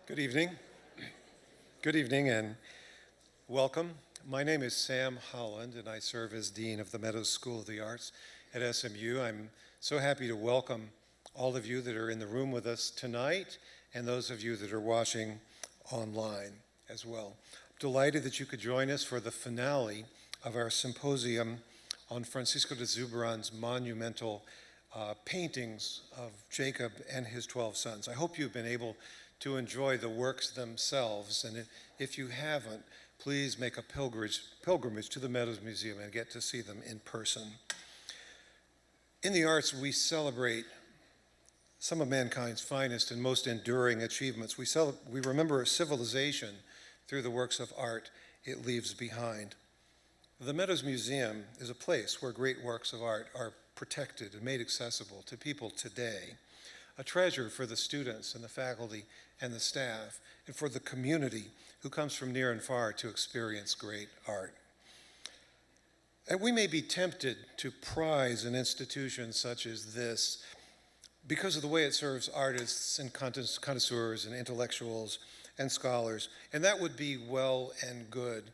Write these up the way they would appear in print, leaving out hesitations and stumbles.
Good evening. Good evening and welcome. My name is Sam Holland and I serve as Dean of the Meadows School of the Arts at SMU. I'm so happy to welcome all of you that are in the room with us tonight and those of you that are watching online as well. Delighted that you could join us for the finale of our symposium on Francisco de Zuberan's monumental paintings of Jacob and his 12 sons. I hope you've been able to enjoy the works themselves, and if you haven't, please make a pilgrimage to the Meadows Museum and get to see them in person. In the arts, we celebrate some of mankind's finest and most enduring achievements. We remember a civilization through the works of art it leaves behind. The Meadows Museum is a place where great works of art are protected and made accessible to people today, a treasure for the students and the faculty and the staff, and for the community who comes from near and far to experience great art. And we may be tempted to prize an institution such as this because of the way it serves artists and connoisseurs and intellectuals and scholars, and that would be well and good.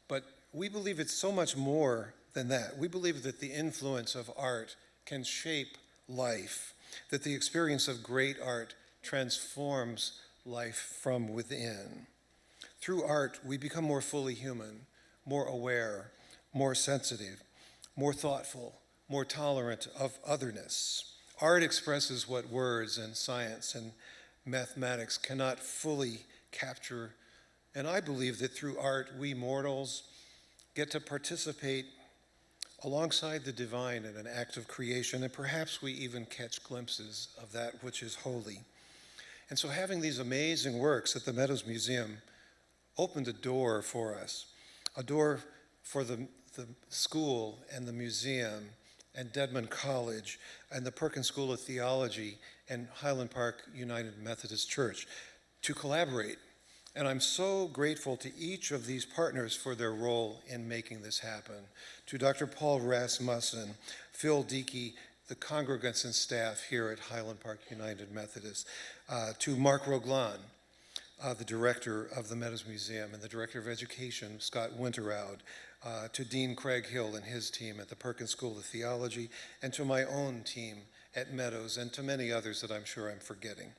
But we believe it's so much more than that. We believe that the influence of art can shape life, that the experience of great art transforms life from within. Through art, we become more fully human, more aware, more sensitive, more thoughtful, more tolerant of otherness. Art expresses what words and science and mathematics cannot fully capture, and I believe that through art, we mortals get to participate alongside the divine in an act of creation, and perhaps we even catch glimpses of that which is holy. And so having these amazing works at the Meadows Museum opened a door for us, a door for the school and the museum and Dedman College and the Perkins School of Theology and Highland Park United Methodist Church to collaborate. And I'm so grateful to each of these partners for their role in making this happen. To Dr. Paul Rasmussen, Phil Dickey, the congregants and staff here at Highland Park United Methodist, to Mark Roglan, the director of the Meadows Museum, and the director of education, Scott Winterowd, to Dean Craig Hill and his team at the Perkins School of Theology, and to my own team at Meadows, and to many others that I'm sure I'm forgetting.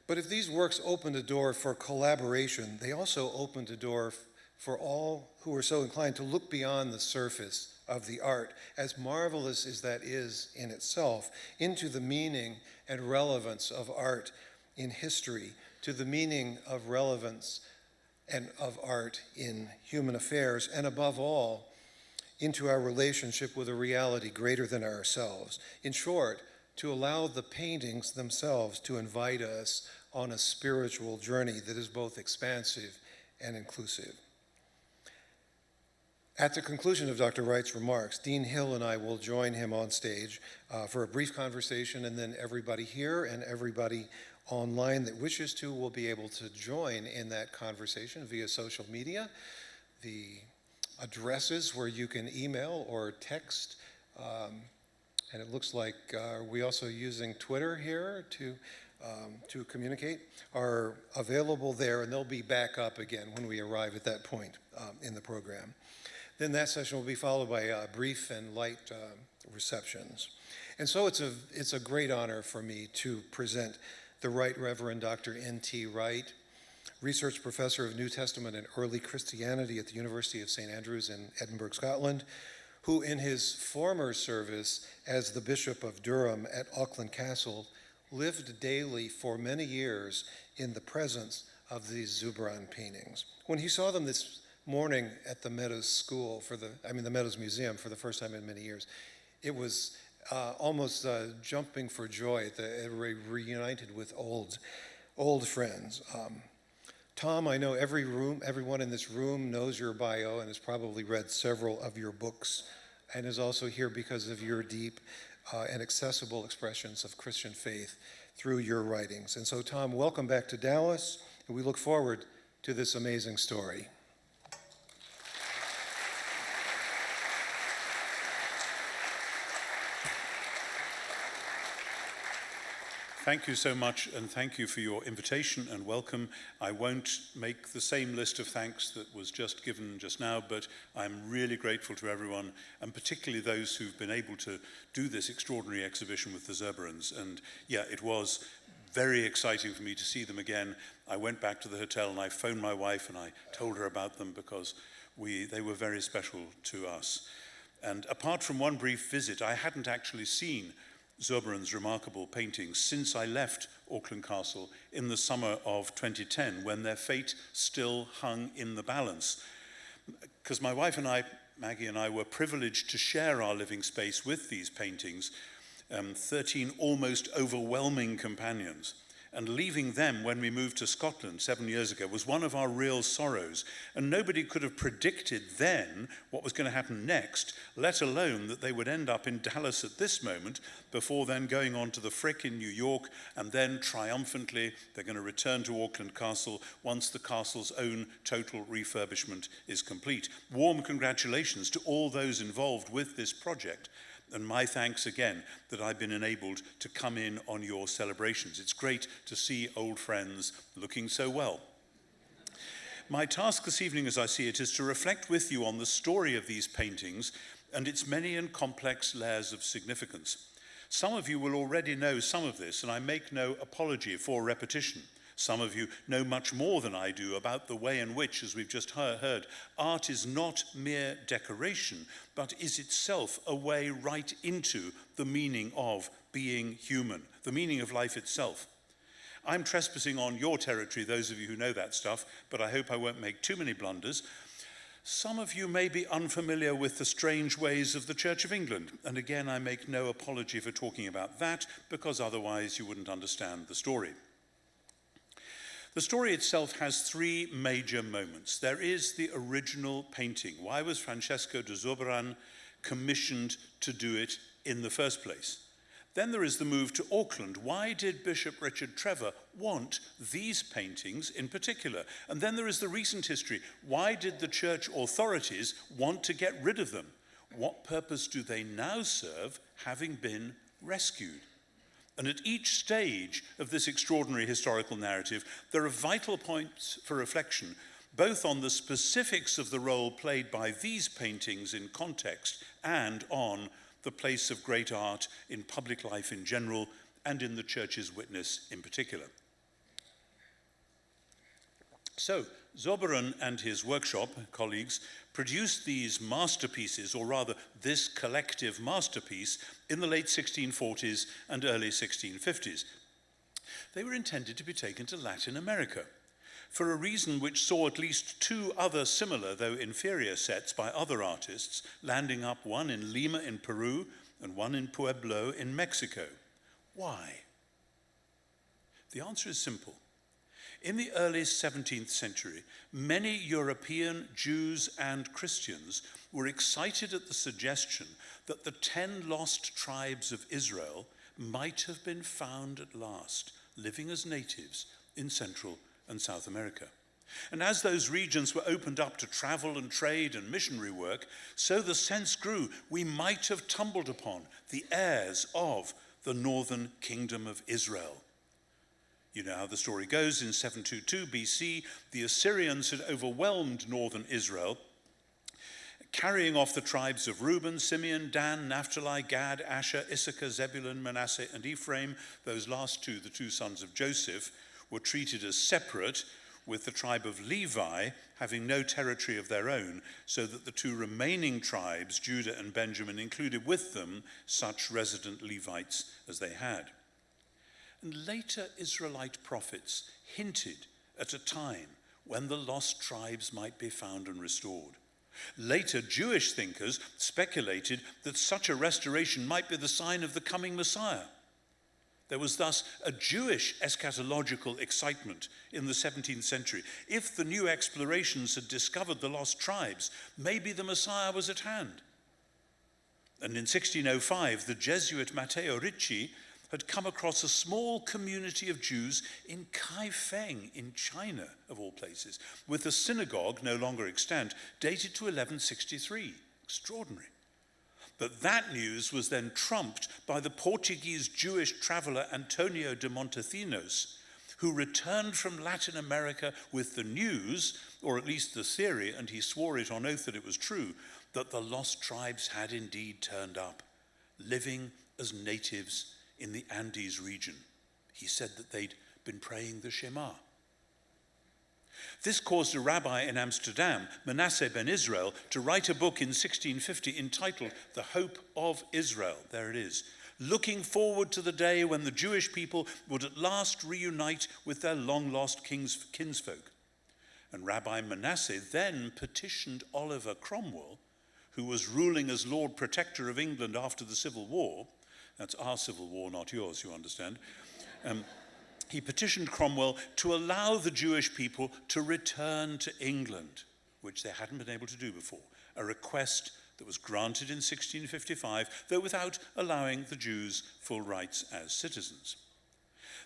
But if these works opened a door for collaboration, they also opened a door for all who are so inclined to look beyond the surface of the art, as marvelous as that is in itself, into the meaning and relevance of art in history, to the meaning of relevance and of art in human affairs, and above all, into our relationship with a reality greater than ourselves. In short, to allow the paintings themselves to invite us on a spiritual journey that is both expansive and inclusive. At the conclusion of Dr. Wright's remarks, Dean Hill and I will join him on stage for a brief conversation, and then everybody here and everybody online that wishes to will be able to join in that conversation via social media. The addresses where you can email or text, and it looks like we also using Twitter here to communicate, are available there, and they'll be back up again when we arrive at that point in the program. Then that session will be followed by brief and light receptions. And so it's a great honor for me to present the Right Reverend Dr. N.T. Wright, Research Professor of New Testament and Early Christianity at the University of St. Andrews in Edinburgh, Scotland, who in his former service as the Bishop of Durham at Auckland Castle lived daily for many years in the presence of these Zuberan paintings. When he saw them this morning at the Meadows the Meadows Museum for the first time in many years, it was almost jumping for joy at reunited with old friends. Tom, I know everyone in this room knows your bio and has probably read several of your books and is also here because of your deep and accessible expressions of Christian faith through your writings. And so, Tom, welcome back to Dallas, and we look forward to this amazing story. Thank you so much, and thank you for your invitation and welcome. I won't make the same list of thanks that was just given just now, but I'm really grateful to everyone, and particularly those who've been able to do this extraordinary exhibition with the Zurbarans. And yeah, it was very exciting for me to see them again. I went back to the hotel and I phoned my wife and I told her about them because they were very special to us. And apart from one brief visit, I hadn't actually seen Zurbaran's remarkable paintings since I left Auckland Castle in the summer of 2010, when their fate still hung in the balance. Because my wife and I, Maggie and I, were privileged to share our living space with these paintings, 13 almost overwhelming companions. And leaving them when we moved to Scotland 7 years ago was one of our real sorrows. And nobody could have predicted then what was going to happen next, let alone that they would end up in Dallas at this moment, before then going on to the Frick in New York, and then triumphantly they're going to return to Auckland Castle once the castle's own total refurbishment is complete. Warm congratulations to all those involved with this project. And my thanks again that I've been enabled to come in on your celebrations. It's great to see old friends looking so well. My task this evening, as I see it, is to reflect with you on the story of these paintings and its many and complex layers of significance. Some of you will already know some of this, and I make no apology for repetition. Some of you know much more than I do about the way in which, as we've just heard, art is not mere decoration, but is itself a way right into the meaning of being human, the meaning of life itself. I'm trespassing on your territory, those of you who know that stuff, but I hope I won't make too many blunders. Some of you may be unfamiliar with the strange ways of the Church of England, and again, I make no apology for talking about that, because otherwise you wouldn't understand the story. The story itself has three major moments. There is the original painting. Why was Francesco de Zurbaran commissioned to do it in the first place? Then there is the move to Auckland. Why did Bishop Richard Trevor want these paintings in particular? And then there is the recent history. Why did the church authorities want to get rid of them? What purpose do they now serve, having been rescued? And at each stage of this extraordinary historical narrative, there are vital points for reflection, both on the specifics of the role played by these paintings in context and on the place of great art in public life in general and in the church's witness in particular. So, Zurbaran and his workshop colleagues produced these masterpieces, or rather this collective masterpiece, in the late 1640s and early 1650s. They were intended to be taken to Latin America for a reason which saw at least two other similar, though inferior, sets by other artists, landing up one in Lima in Peru and one in Pueblo in Mexico. Why? The answer is simple. In the early 17th century, many European Jews and Christians were excited at the suggestion that the 10 lost tribes of Israel might have been found at last, living as natives in Central and South America. And as those regions were opened up to travel and trade and missionary work, so the sense grew we might have tumbled upon the heirs of the northern kingdom of Israel. You know how the story goes. In 722 BC, the Assyrians had overwhelmed northern Israel, carrying off the tribes of Reuben, Simeon, Dan, Naphtali, Gad, Asher, Issachar, Zebulun, Manasseh, and Ephraim. Those last two, the two sons of Joseph, were treated as separate, with the tribe of Levi having no territory of their own, so that the two remaining tribes, Judah and Benjamin, included with them such resident Levites as they had. And later Israelite prophets hinted at a time when the lost tribes might be found and restored. Later Jewish thinkers speculated that such a restoration might be the sign of the coming Messiah. There was thus a Jewish eschatological excitement in the 17th century. If the new explorations had discovered the lost tribes, maybe the Messiah was at hand. And in 1605, the Jesuit Matteo Ricci had come across a small community of Jews in Kaifeng in China, of all places, with a synagogue, no longer extant, dated to 1163. Extraordinary. But that news was then trumped by the Portuguese Jewish traveller Antonio de Montesinos, who returned from Latin America with the news, or at least the theory, and he swore it on oath that it was true, that the lost tribes had indeed turned up, living as natives in the Andes region. He said that they'd been praying the Shema. This caused a rabbi in Amsterdam, Manasseh ben Israel, to write a book in 1650 entitled The Hope of Israel. There it is. Looking forward to the day when the Jewish people would at last reunite with their long-lost kinsfolk. And Rabbi Manasseh then petitioned Oliver Cromwell, who was ruling as Lord Protector of England after the Civil War. That's our Civil War, not yours, you understand. He petitioned Cromwell to allow the Jewish people to return to England, which they hadn't been able to do before, a request that was granted in 1655, though without allowing the Jews full rights as citizens.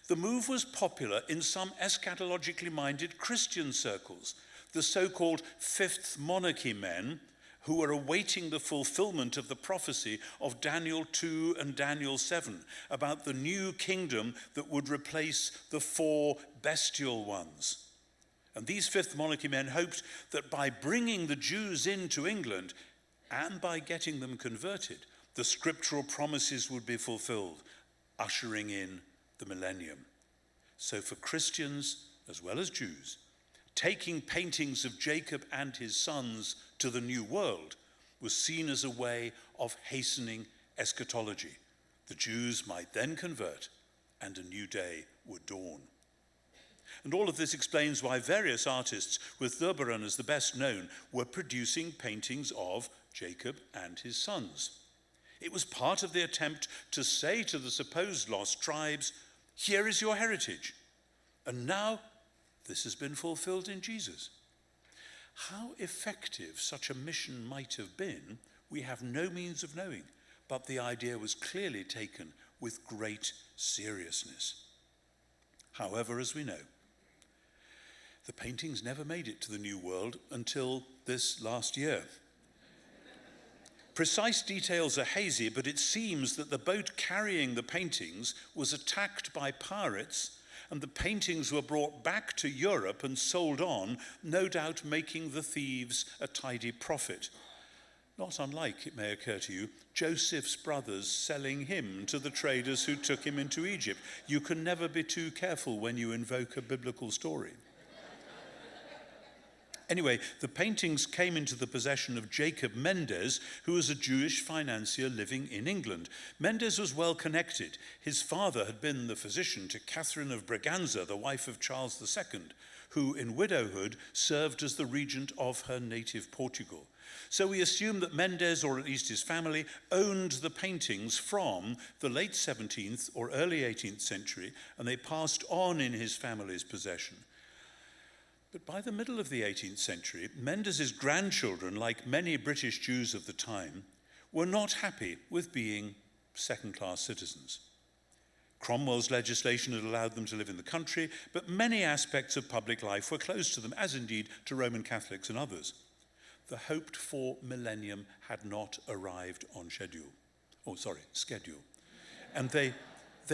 The move was popular in some eschatologically minded Christian circles, the so-called Fifth Monarchy men, who were awaiting the fulfillment of the prophecy of Daniel 2 and Daniel 7 about the new kingdom that would replace the four bestial ones. And these Fifth Monarchy men hoped that by bringing the Jews into England and by getting them converted, the scriptural promises would be fulfilled, ushering in the millennium. So for Christians as well as Jews, taking paintings of Jacob and his sons to the new world was seen as a way of hastening eschatology. The Jews might then convert and a new day would dawn. And all of this explains why various artists, with Thurberon as the best known, were producing paintings of Jacob and his sons. It was part of the attempt to say to the supposed lost tribes, here is your heritage. And now this has been fulfilled in Jesus. How effective such a mission might have been, we have no means of knowing, but the idea was clearly taken with great seriousness. However, as we know, the paintings never made it to the New World until this last year. Precise details are hazy, but it seems that the boat carrying the paintings was attacked by pirates, and the paintings were brought back to Europe and sold on, no doubt making the thieves a tidy profit. Not unlike, it may occur to you, Joseph's brothers selling him to the traders who took him into Egypt. You can never be too careful when you invoke a biblical story. Anyway, the paintings came into the possession of Jacob Mendes, who was a Jewish financier living in England. Mendes was well connected. His father had been the physician to Catherine of Braganza, the wife of Charles II, who in widowhood served as the regent of her native Portugal. So we assume that Mendes, or at least his family, owned the paintings from the late 17th or early 18th century, and they passed on in his family's possession. But by the middle of the 18th century, Mendes's grandchildren, like many British Jews of the time, were not happy with being second-class citizens. Cromwell's legislation had allowed them to live in the country, but many aspects of public life were closed to them, as indeed to Roman Catholics and others. The hoped-for millennium had not arrived on schedule. And they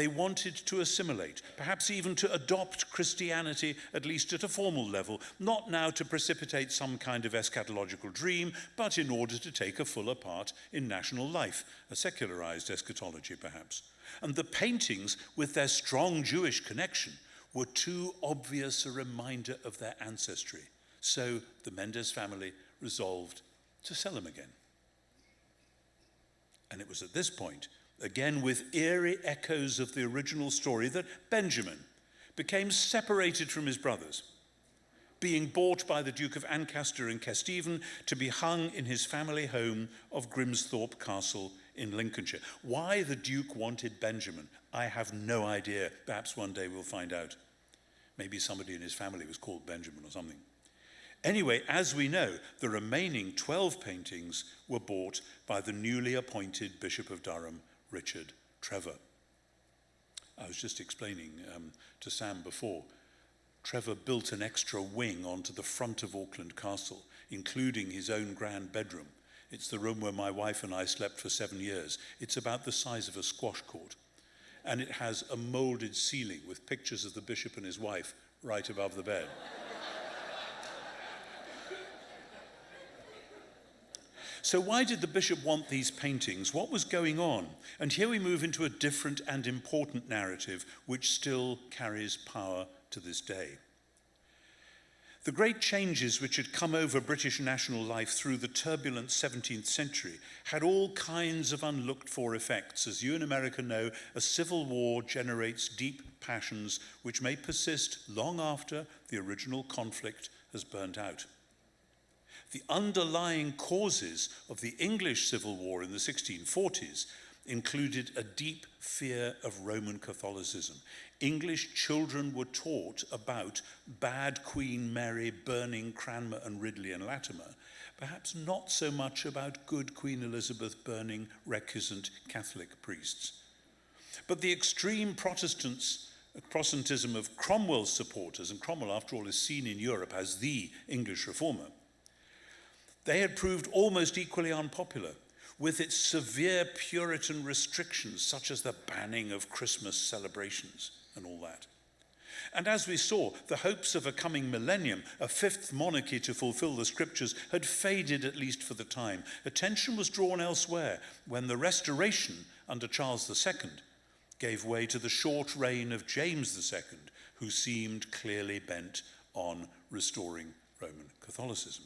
wanted to assimilate, perhaps even to adopt Christianity, at least at a formal level, not now to precipitate some kind of eschatological dream, but in order to take a fuller part in national life, a secularized eschatology perhaps. And the paintings, with their strong Jewish connection, were too obvious a reminder of their ancestry. So the Mendes family resolved to sell them again. And it was at this point, again with eerie echoes of the original story, that Benjamin became separated from his brothers, being bought by the Duke of Ancaster and Kesteven to be hung in his family home of Grimsthorpe Castle in Lincolnshire. Why the Duke wanted Benjamin, I have no idea. Perhaps one day we'll find out. Maybe somebody in his family was called Benjamin or something. Anyway, as we know, the remaining 12 paintings were bought by the newly appointed Bishop of Durham, Richard Trevor. I was just explaining to Sam before, Trevor built an extra wing onto the front of Auckland Castle, including his own grand bedroom. It's the room where my wife and I slept for 7 years. It's about the size of a squash court. And it has a molded ceiling with pictures of the bishop and his wife right above the bed. So why did the bishop want these paintings? What was going on? And here we move into a different and important narrative which still carries power to this day. The great changes which had come over British national life through the turbulent 17th century had all kinds of unlooked-for effects. As you in America know, a civil war generates deep passions which may persist long after the original conflict has burnt out. The underlying causes of the English Civil War in the 1640s included a deep fear of Roman Catholicism. English children were taught about bad Queen Mary burning Cranmer and Ridley and Latimer, perhaps not so much about good Queen Elizabeth burning recusant Catholic priests. But the extreme Protestantism of Cromwell's supporters, and Cromwell, after all, is seen in Europe as the English reformer, they had proved almost equally unpopular, with its severe Puritan restrictions, such as the banning of Christmas celebrations and all that. And as we saw, the hopes of a coming millennium, a fifth monarchy to fulfill the scriptures, had faded at least for the time. Attention was drawn elsewhere when the Restoration under Charles II gave way to the short reign of James II, who seemed clearly bent on restoring Roman Catholicism.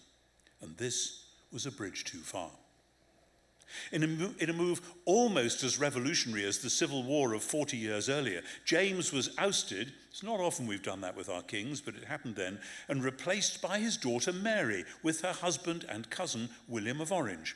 And this was a bridge too far. In a move almost as revolutionary as the Civil War of 40 years earlier, James was ousted, it's not often we've done that with our kings, but it happened then, and replaced by his daughter Mary, with her husband and cousin William of Orange.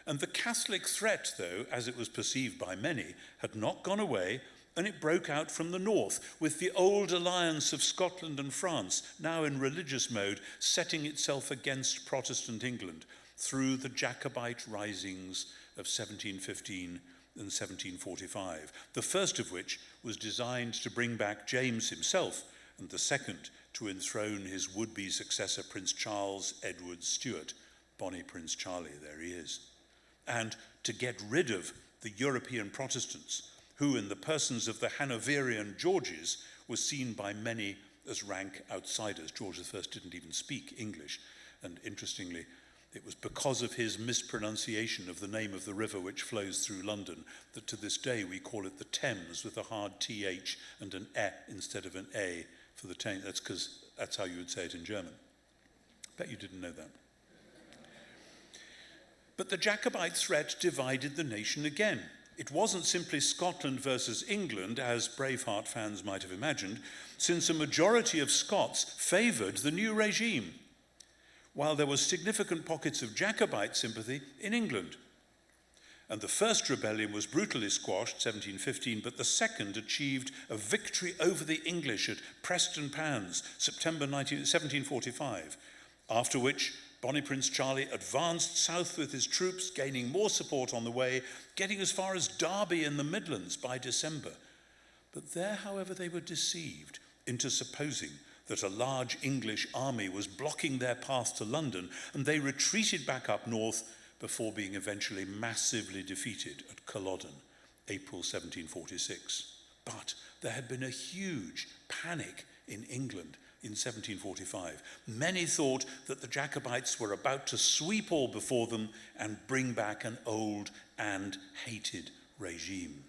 And the Catholic threat, though, as it was perceived by many, had not gone away, and it broke out from the north, with the old alliance of Scotland and France, now in religious mode, setting itself against Protestant England through the Jacobite risings of 1715 and 1745, the first of which was designed to bring back James himself, and the second to enthrone his would-be successor, Prince Charles Edward Stuart, Bonnie Prince Charlie, there he is, and to get rid of the European Protestants, who in the persons of the Hanoverian Georges was seen by many as rank outsiders. George I didn't even speak English, and interestingly, it was because of his mispronunciation of the name of the river which flows through London that to this day we call it the Thames with a hard TH and an E instead of an A for the Thames. That's because that's how you would say it in German. Bet you didn't know that. But the Jacobite threat divided the nation again. It wasn't simply Scotland versus England, as Braveheart fans might have imagined, since a majority of Scots favoured the new regime, while there were significant pockets of Jacobite sympathy in England. And the first rebellion was brutally squashed, 1715, but the second achieved a victory over the English at Preston Pans, September 1745, after which Bonnie Prince Charlie advanced south with his troops, gaining more support on the way, getting as far as Derby in the Midlands by December. But there, however, they were deceived into supposing that a large English army was blocking their path to London, and they retreated back up north before being eventually massively defeated at Culloden, April 1746. But there had been a huge panic in England in 1745. Many thought that the Jacobites were about to sweep all before them and bring back an old and hated regime.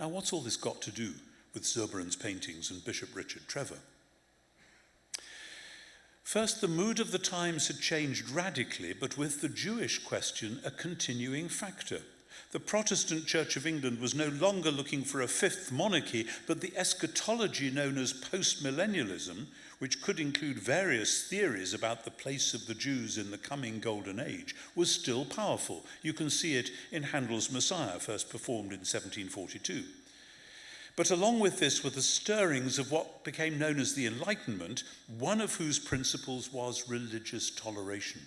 Now, what's all this got to do with Zurbaran's paintings and Bishop Richard Trevor? First, the mood of the times had changed radically, but with the Jewish question a continuing factor. The Protestant Church of England was no longer looking for a fifth monarchy, but the eschatology known as postmillennialism, which could include various theories about the place of the Jews in the coming Golden Age, was still powerful. You can see it in Handel's Messiah, first performed in 1742. But along with this were the stirrings of what became known as the Enlightenment, one of whose principles was religious toleration,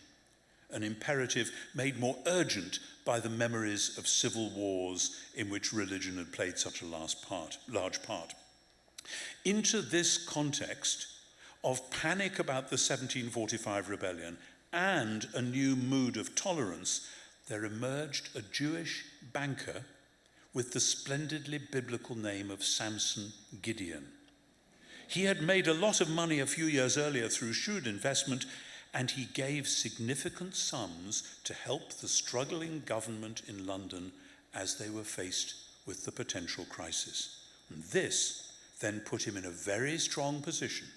an imperative made more urgent by the memories of civil wars in which religion had played such a large part. Into this context of panic about the 1745 rebellion and a new mood of tolerance, there emerged a Jewish banker with the splendidly biblical name of Samson Gideon. He had made a lot of money a few years earlier through shrewd investment, and he gave significant sums to help the struggling government in London as they were faced with the potential crisis. And this then put him in a very strong position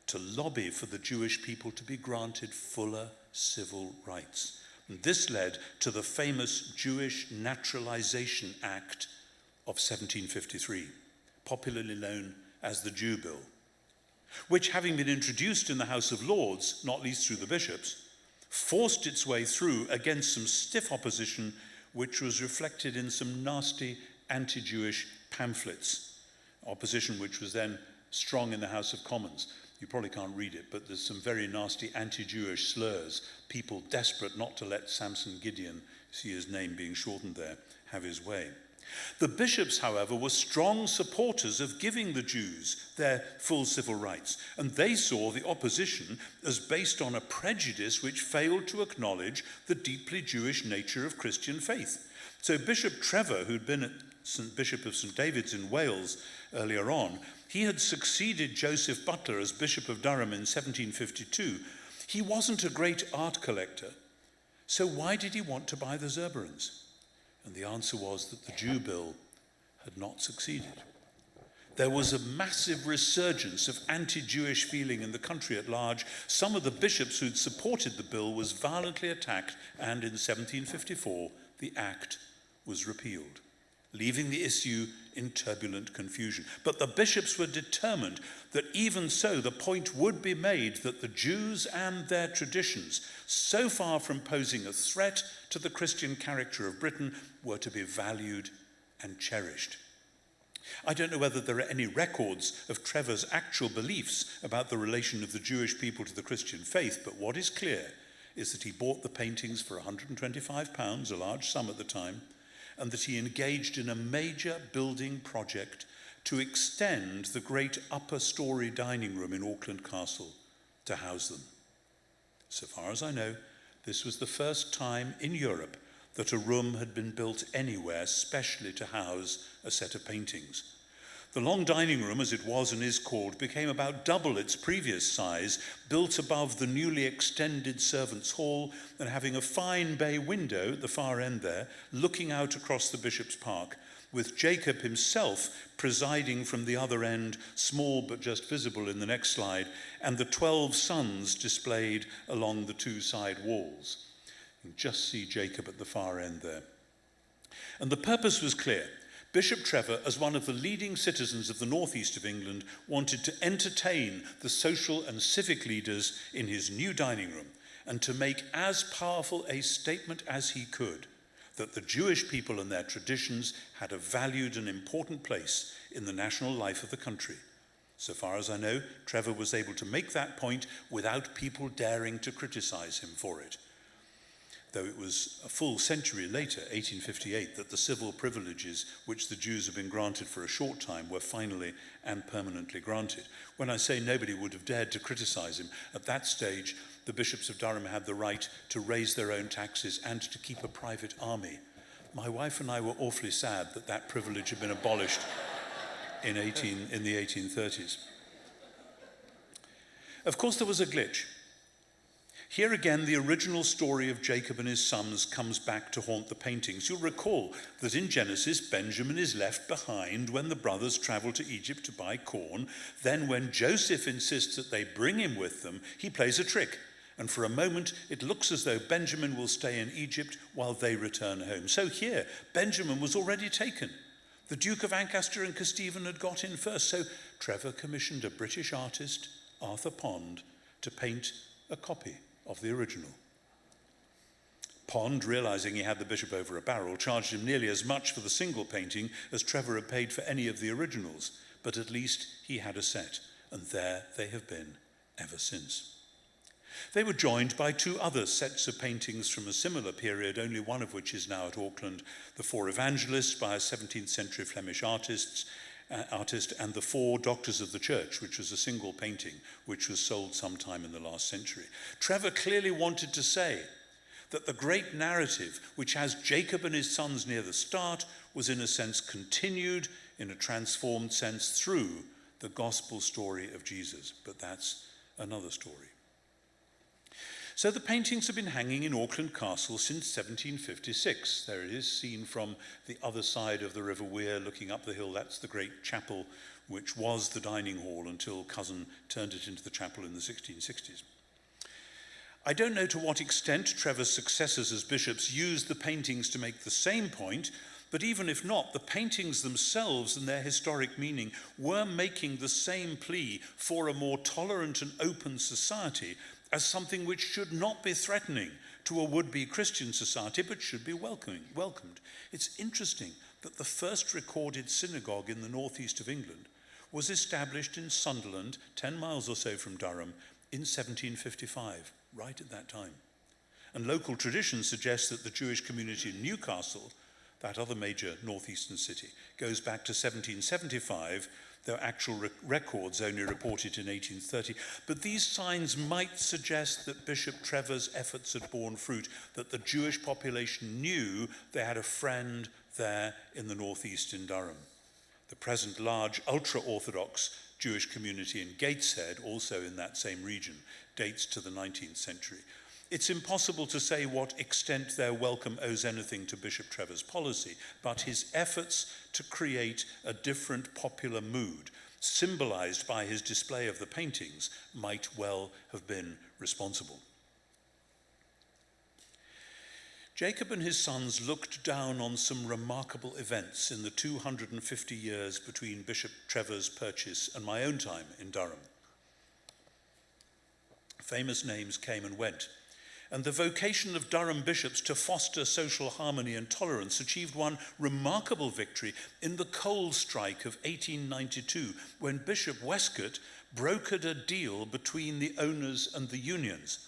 to lobby for the Jewish people to be granted fuller civil rights. And this led to the famous Jewish Naturalization Act of 1753, popularly known as the Jew Bill, which, having been introduced in the House of Lords, not least through the bishops, forced its way through against some stiff opposition, which was reflected in some nasty anti-Jewish pamphlets, opposition which was then strong in the House of Commons. You probably can't read it, but there's some very nasty anti-Jewish slurs, people desperate not to let Samson Gideon, see his name being shortened there, have his way. The bishops, however, were strong supporters of giving the Jews their full civil rights, and they saw the opposition as based on a prejudice which failed to acknowledge the deeply Jewish nature of Christian faith. So Bishop Trevor, who'd been Bishop of St. David's in Wales earlier on, he had succeeded Joseph Butler as Bishop of Durham in 1752. He wasn't a great art collector, so why did he want to buy the Zurbarans? And the answer was that the Jew Bill had not succeeded. There was a massive resurgence of anti-Jewish feeling in the country at large. Some of the bishops who'd supported the bill was violently attacked, and in 1754, the act was repealed, leaving the issue in turbulent confusion. But the bishops were determined that even so, the point would be made that the Jews and their traditions, so far from posing a threat to the Christian character of Britain, were to be valued and cherished. I don't know whether there are any records of Trevor's actual beliefs about the relation of the Jewish people to the Christian faith, but what is clear is that he bought the paintings for £125, a large sum at the time, and that he engaged in a major building project to extend the great upper story dining room in Auckland Castle to house them. So far as I know, this was the first time in Europe that a room had been built anywhere specially to house a set of paintings. The long dining room, as it was and is called, became about double its previous size, built above the newly extended servants' hall and having a fine bay window at the far end there, looking out across the Bishop's Park, with Jacob himself presiding from the other end, small but just visible in the next slide, and the 12 sons displayed along the two side walls. You can just see Jacob at the far end there. And the purpose was clear. Bishop Trevor, as one of the leading citizens of the northeast of England, wanted to entertain the social and civic leaders in his new dining room and to make as powerful a statement as he could that the Jewish people and their traditions had a valued and important place in the national life of the country. So far as I know, Trevor was able to make that point without people daring to criticize him for it. Though it was a full century later, 1858, that the civil privileges which the Jews had been granted for a short time were finally and permanently granted. When I say nobody would have dared to criticize him, at that stage, the bishops of Durham had the right to raise their own taxes and to keep a private army. My wife and I were awfully sad that that privilege had been abolished in the 1830s. Of course, there was a glitch. Here again, the original story of Jacob and his sons comes back to haunt the paintings. You'll recall that in Genesis, Benjamin is left behind when the brothers travel to Egypt to buy corn. Then when Joseph insists that they bring him with them, he plays a trick. And for a moment, it looks as though Benjamin will stay in Egypt while they return home. So here, Benjamin was already taken. The Duke of Ancaster and Kesteven had got in first. So Trevor commissioned a British artist, Arthur Pond, to paint a copy of the original. Pond, realizing he had the bishop over a barrel, charged him nearly as much for the single painting as Trevor had paid for any of the originals, but at least he had a set, and there they have been ever since. They were joined by two other sets of paintings from a similar period, only one of which is now at Auckland, the Four Evangelists by 17th century Flemish artists, artist, and the Four Doctors of the Church, which was a single painting which was sold sometime in the last century. Trevor clearly wanted to say that the great narrative, which has Jacob and his sons near the start, was in a sense continued in a transformed sense through the gospel story of Jesus. But that's another story. So the paintings have been hanging in Auckland Castle since 1756. There it is, seen from the other side of the River Wear, looking up the hill. That's the great chapel, which was the dining hall until Cousin turned it into the chapel in the 1660s. I don't know to what extent Trevor's successors as bishops used the paintings to make the same point, but even if not, the paintings themselves and their historic meaning were making the same plea for a more tolerant and open society as something which should not be threatening to a would-be Christian society, but should be welcomed. It's interesting that the first recorded synagogue in the northeast of England was established in Sunderland, 10 miles or so from Durham, in 1755, right at that time. And local tradition suggests that the Jewish community in Newcastle, that other major northeastern city, goes back to 1775, though actual records only reported in 1830. But these signs might suggest that Bishop Trevor's efforts had borne fruit, that the Jewish population knew they had a friend there in the northeast in Durham. The present large ultra-Orthodox Jewish community in Gateshead, also in that same region, dates to the 19th century. It's impossible to say what extent their welcome owes anything to Bishop Trevor's policy, but his efforts to create a different popular mood, symbolized by his display of the paintings, might well have been responsible. Jacob and his sons looked down on some remarkable events in the 250 years between Bishop Trevor's purchase and my own time in Durham. Famous names came and went, and the vocation of Durham bishops to foster social harmony and tolerance achieved one remarkable victory in the coal strike of 1892, when Bishop Westcott brokered a deal between the owners and the unions.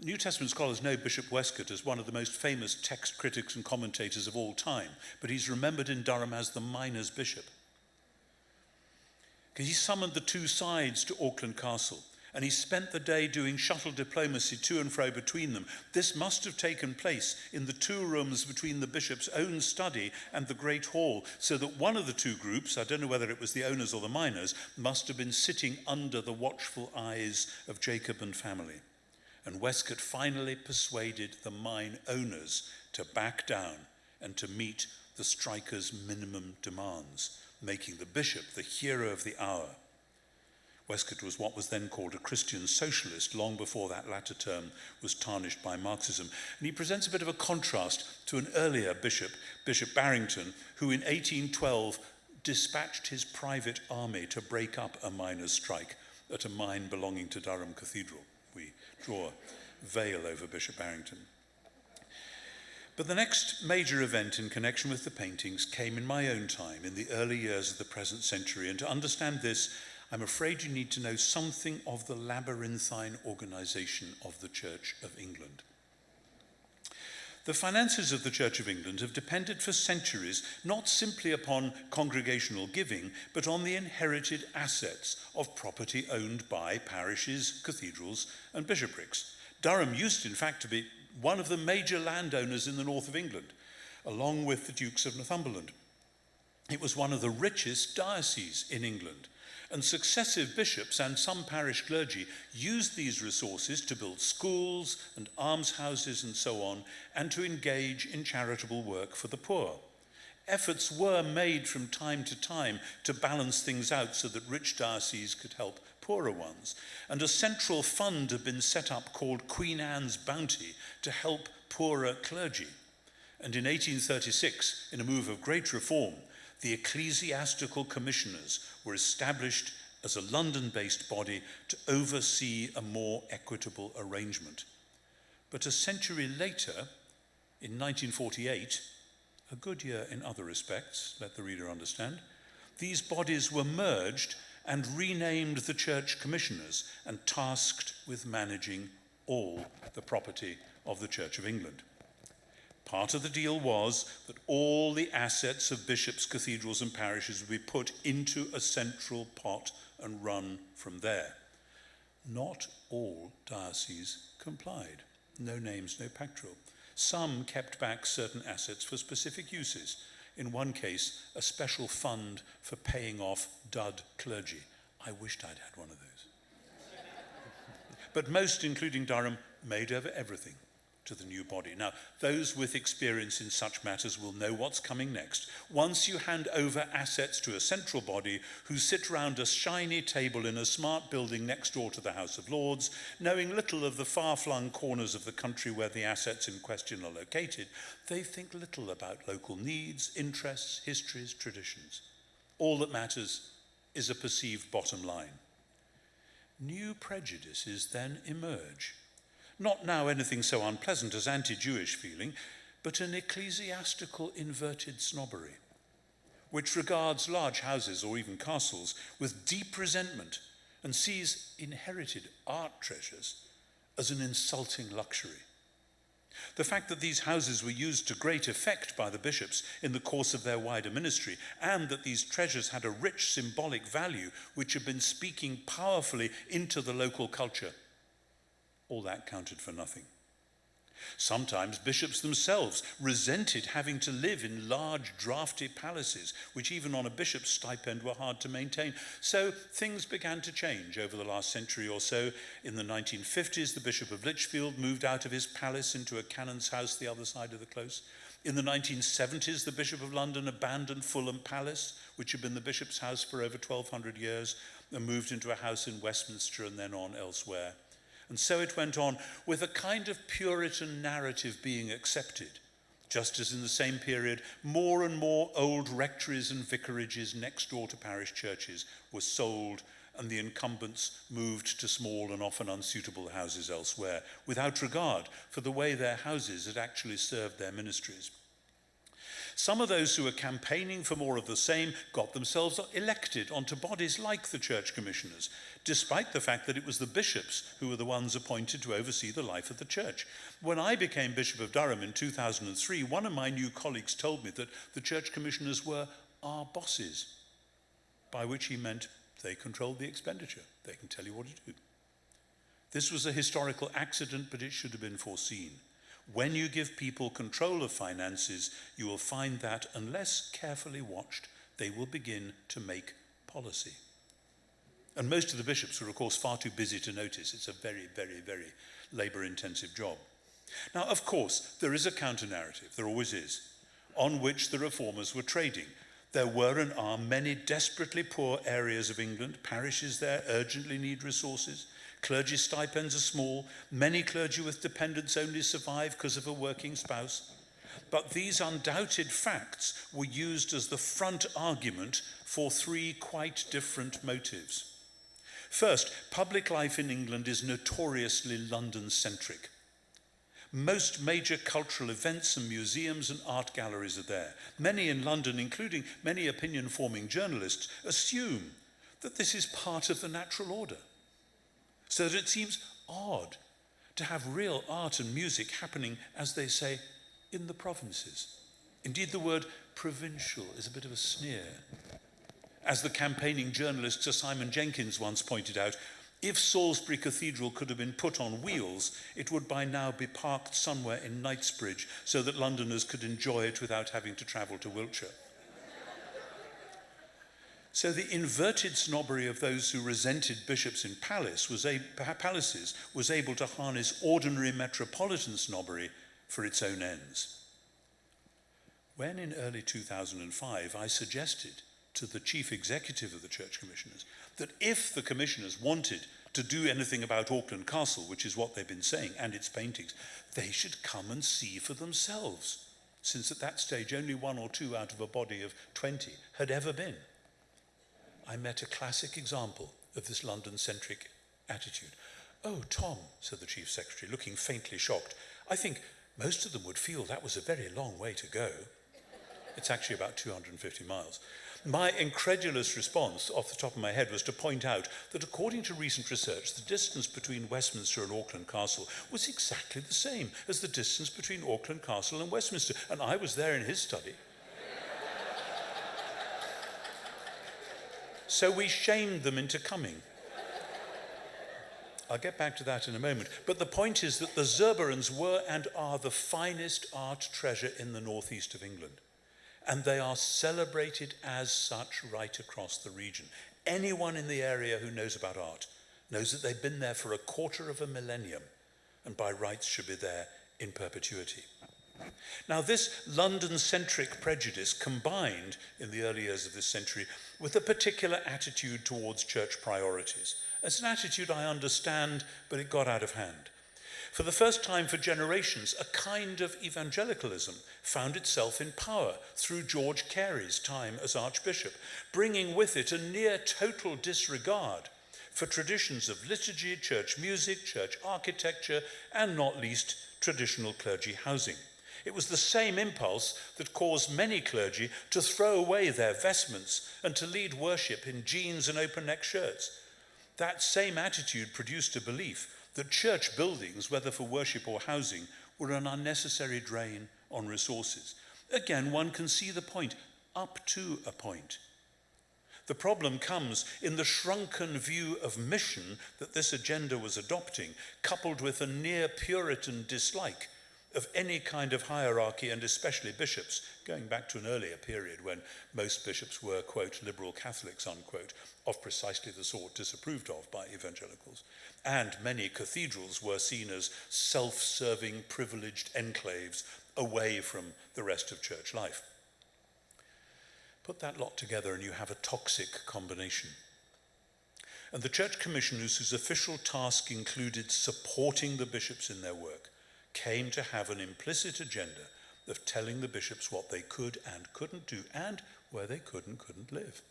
New Testament scholars know Bishop Westcott as one of the most famous text critics and commentators of all time, but he's remembered in Durham as the miners' bishop. He summoned the two sides to Auckland Castle, and he spent the day doing shuttle diplomacy to and fro between them. This must have taken place in the two rooms between the bishop's own study and the Great Hall, so that one of the two groups, I don't know whether it was the owners or the miners, must have been sitting under the watchful eyes of Jacob and family. And Westcott finally persuaded the mine owners to back down and to meet the strikers' minimum demands, making the bishop the hero of the hour. Westcott was what was then called a Christian socialist, long before that latter term was tarnished by Marxism. And he presents a bit of a contrast to an earlier bishop, Bishop Barrington, who in 1812 dispatched his private army to break up a miners' strike at a mine belonging to Durham Cathedral. We draw a veil over Bishop Barrington. But the next major event in connection with the paintings came in my own time, in the early years of the present century. And to understand this, I'm afraid you need to know something of the labyrinthine organization of the Church of England. The finances of the Church of England have depended for centuries not simply upon congregational giving, but on the inherited assets of property owned by parishes, cathedrals, and bishoprics. Durham used, in fact, to be one of the major landowners in the north of England, along with the Dukes of Northumberland. It was one of the richest dioceses in England, and successive bishops and some parish clergy used these resources to build schools and almshouses and so on, and to engage in charitable work for the poor. Efforts were made from time to time to balance things out so that rich dioceses could help poorer ones. And a central fund had been set up called Queen Anne's Bounty to help poorer clergy. And in 1836, in a move of great reform, the ecclesiastical commissioners were established as a London-based body to oversee a more equitable arrangement. But a century later, in 1948, a good year in other respects, let the reader understand, these bodies were merged and renamed the church commissioners and tasked with managing all the property of the Church of England. Part of the deal was that all the assets of bishops, cathedrals and parishes would be put into a central pot and run from there. Not all dioceses complied. No names, no pactole. Some kept back certain assets for specific uses. In one case, a special fund for paying off dud clergy. I wished I'd had one of those. But most, including Durham, made over everything to the new body. Now, those with experience in such matters will know what's coming next. Once you hand over assets to a central body who sit round a shiny table in a smart building next door to the House of Lords, knowing little of the far-flung corners of the country where the assets in question are located, they think little about local needs, interests, histories, traditions. All that matters is a perceived bottom line. New prejudices then emerge. Not now anything so unpleasant as anti-Jewish feeling, but an ecclesiastical inverted snobbery, which regards large houses or even castles with deep resentment and sees inherited art treasures as an insulting luxury. The fact that these houses were used to great effect by the bishops in the course of their wider ministry, and that these treasures had a rich symbolic value which had been speaking powerfully into the local culture, all that counted for nothing. Sometimes bishops themselves resented having to live in large drafty palaces, which even on a bishop's stipend were hard to maintain. So things began to change over the last century or so. In the 1950s, the Bishop of Lichfield moved out of his palace into a canon's house the other side of the close. In the 1970s, the Bishop of London abandoned Fulham Palace, which had been the bishop's house for over 1,200 years, and moved into a house in Westminster and then on elsewhere. And so it went on, with a kind of Puritan narrative being accepted, just as in the same period, more and more old rectories and vicarages next door to parish churches were sold, and the incumbents moved to small and often unsuitable houses elsewhere, without regard for the way their houses had actually served their ministries. Some of those who were campaigning for more of the same got themselves elected onto bodies like the church commissioners, despite the fact that it was the bishops who were the ones appointed to oversee the life of the church. When I became Bishop of Durham in 2003, one of my new colleagues told me that the church commissioners were our bosses, by which he meant they controlled the expenditure. They can tell you what to do. This was a historical accident, but it should have been foreseen. When you give people control of finances, you will find that, unless carefully watched, they will begin to make policy. And most of the bishops were, of course, far too busy to notice. It's a very, very, very labor-intensive job. Now, of course, there is a counter-narrative, there always is, on which the reformers were trading. There were and are many desperately poor areas of England. Parishes there urgently need resources. Clergy stipends are small. Many clergy with dependents only survive because of a working spouse. But these undoubted facts were used as the front argument for three quite different motives. First, public life in England is notoriously London-centric. Most major cultural events and museums and art galleries are there. Many in London, including many opinion-forming journalists, assume that this is part of the natural order. So that it seems odd to have real art and music happening, as they say, in the provinces. Indeed, the word provincial is a bit of a sneer. As the campaigning journalist Sir Simon Jenkins once pointed out, if Salisbury Cathedral could have been put on wheels, it would by now be parked somewhere in Knightsbridge so that Londoners could enjoy it without having to travel to Wiltshire. So the inverted snobbery of those who resented bishops in palaces was able to harness ordinary metropolitan snobbery for its own ends. When in early 2005 I suggested to the chief executive of the church commissioners that if the commissioners wanted to do anything about Auckland Castle, which is what they've been saying, and its paintings, they should come and see for themselves, since at that stage only 1 or 2 out of a body of 20 had ever been. I met a classic example of this London-centric attitude. "Oh, Tom," said the chief secretary, looking faintly shocked, "I think most of them would feel that was a very long way to go." It's actually about 250 miles. My incredulous response off the top of my head was to point out that according to recent research, the distance between Westminster and Auckland Castle was exactly the same as the distance between Auckland Castle and Westminster, and I was there in his study. So we shamed them into coming. I'll get back to that in a moment. But the point is that the Zurbarans were and are the finest art treasure in the northeast of England. And they are celebrated as such right across the region. Anyone in the area who knows about art knows that they've been there for a quarter of a millennium and by rights should be there in perpetuity. Now, this London-centric prejudice combined in the early years of this century with a particular attitude towards church priorities. It's an attitude I understand, but it got out of hand. For the first time for generations, a kind of evangelicalism found itself in power through George Carey's time as Archbishop, bringing with it a near total disregard for traditions of liturgy, church music, church architecture, and not least traditional clergy housing. It was the same impulse that caused many clergy to throw away their vestments and to lead worship in jeans and open-neck shirts. That same attitude produced a belief that church buildings, whether for worship or housing, were an unnecessary drain on resources. Again, one can see the point, up to a point. The problem comes in the shrunken view of mission that this agenda was adopting, coupled with a near Puritan dislike of any kind of hierarchy, and especially bishops, going back to an earlier period when most bishops were, quote, liberal Catholics, unquote, of precisely the sort disapproved of by evangelicals. And many cathedrals were seen as self-serving, privileged enclaves away from the rest of church life. Put that lot together and you have a toxic combination. And the church commissioners, whose official task included supporting the bishops in their work, came to have an implicit agenda of telling the bishops what they could and couldn't do and where they could and couldn't live.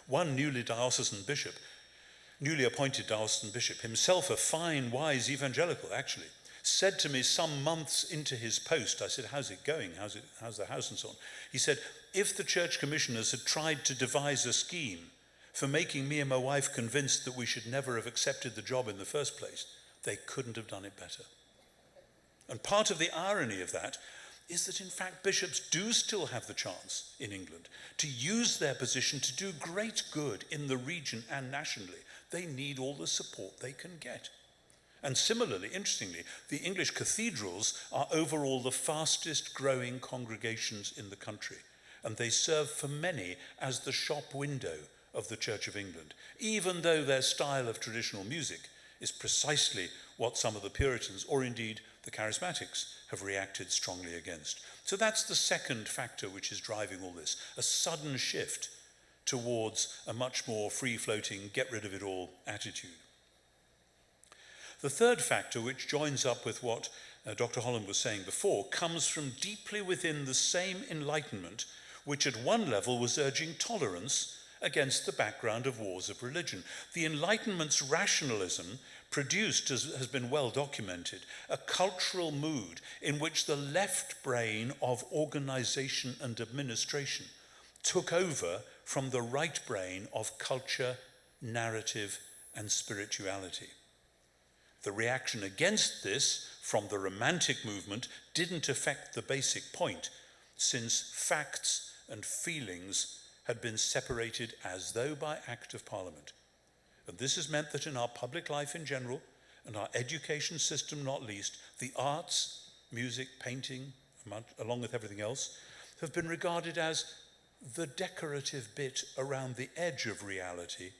One newly appointed diocesan bishop, himself a fine, wise evangelical actually, said to me some months into his post, I said, how's it going? How's the house and so on? He said, if the church commissioners had tried to devise a scheme for making me and my wife convinced that we should never have accepted the job in the first place, they couldn't have done it better. And part of the irony of that is that in fact bishops do still have the chance in England to use their position to do great good in the region and nationally. They need all the support they can get. And similarly, interestingly, the English cathedrals are overall the fastest growing congregations in the country, and they serve for many as the shop window of the Church of England, even though their style of traditional music is precisely what some of the Puritans, or indeed the Charismatics, have reacted strongly against. So that's the second factor which is driving all this, a sudden shift towards a much more free-floating, get-rid-of-it-all attitude. The third factor, which joins up with what Dr. Holland was saying before, comes from deeply within the same Enlightenment, which at one level was urging tolerance against the background of wars of religion. The Enlightenment's rationalism produced, as has been well documented, a cultural mood in which the left brain of organization and administration took over from the right brain of culture, narrative, and spirituality. The reaction against this from the Romantic movement didn't affect the basic point, since facts and feelings had been separated as though by Act of Parliament. And this has meant that in our public life in general, and our education system not least, the arts, music, painting, along with everything else, have been regarded as the decorative bit around the edge of reality,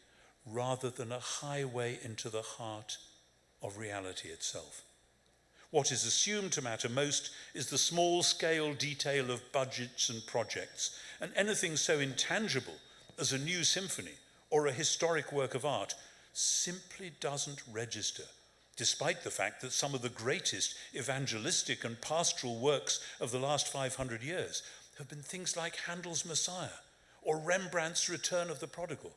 rather than a highway into the heart of reality itself. What is assumed to matter most is the small-scale detail of budgets and projects, and anything so intangible as a new symphony or a historic work of art simply doesn't register, despite the fact that some of the greatest evangelistic and pastoral works of the last 500 years have been things like Handel's Messiah, or Rembrandt's Return of the Prodigal,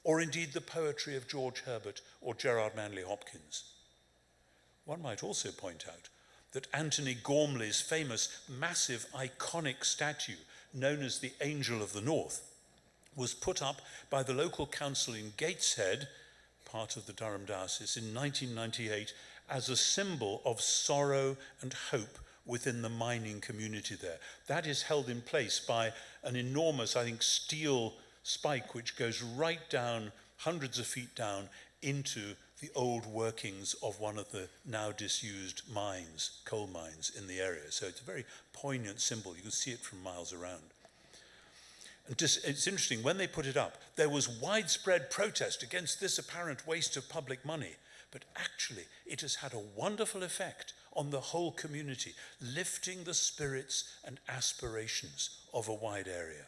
or indeed the poetry of George Herbert or Gerard Manley Hopkins. One might also point out that Anthony Gormley's famous, massive, iconic statue, known as the Angel of the North, was put up by the local council in Gateshead, part of the Durham Diocese, in 1998 as a symbol of sorrow and hope within the mining community there. That is held in place by an enormous, I think, steel spike which goes right down, hundreds of feet down, into the old workings of one of the now disused mines, coal mines in the area. So it's a very poignant symbol. You can see it from miles around. And it's interesting, when they put it up, there was widespread protest against this apparent waste of public money. But actually, it has had a wonderful effect on the whole community, lifting the spirits and aspirations of a wide area.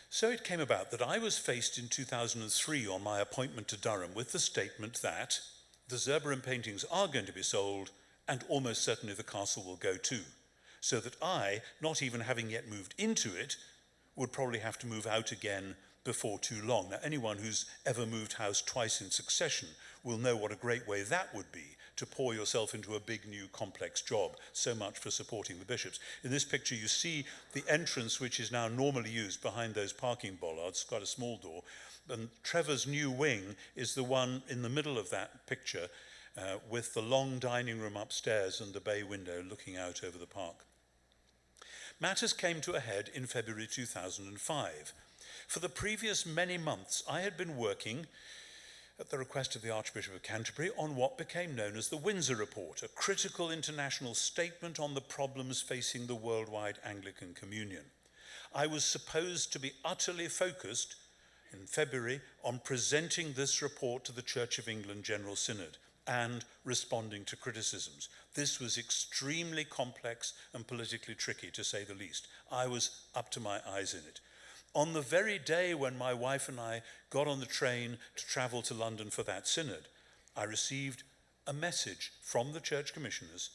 So it came about that I was faced in 2003 on my appointment to Durham with the statement that the Zurbaran paintings are going to be sold and almost certainly the castle will go too. So that I, not even having yet moved into it, would probably have to move out again before too long. Now, anyone who's ever moved house twice in succession will know what a great way that would be to pour yourself into a big new complex job. So much for supporting the bishops. In this picture you see the entrance, which is now normally used behind those parking bollards, quite a small door, and Trevor's new wing is the one in the middle of that picture with the long dining room upstairs and the bay window looking out over the park. Matters came to a head in February 2005. For the previous many months I had been working at the request of the Archbishop of Canterbury on what became known as the Windsor Report, a critical international statement on the problems facing the worldwide Anglican Communion. I was supposed to be utterly focused in February on presenting this report to the Church of England General Synod and responding to criticisms. This was extremely complex and politically tricky, to say the least. I was up to my eyes in it. On the very day when my wife and I got on the train to travel to London for that synod, I received a message from the church commissioners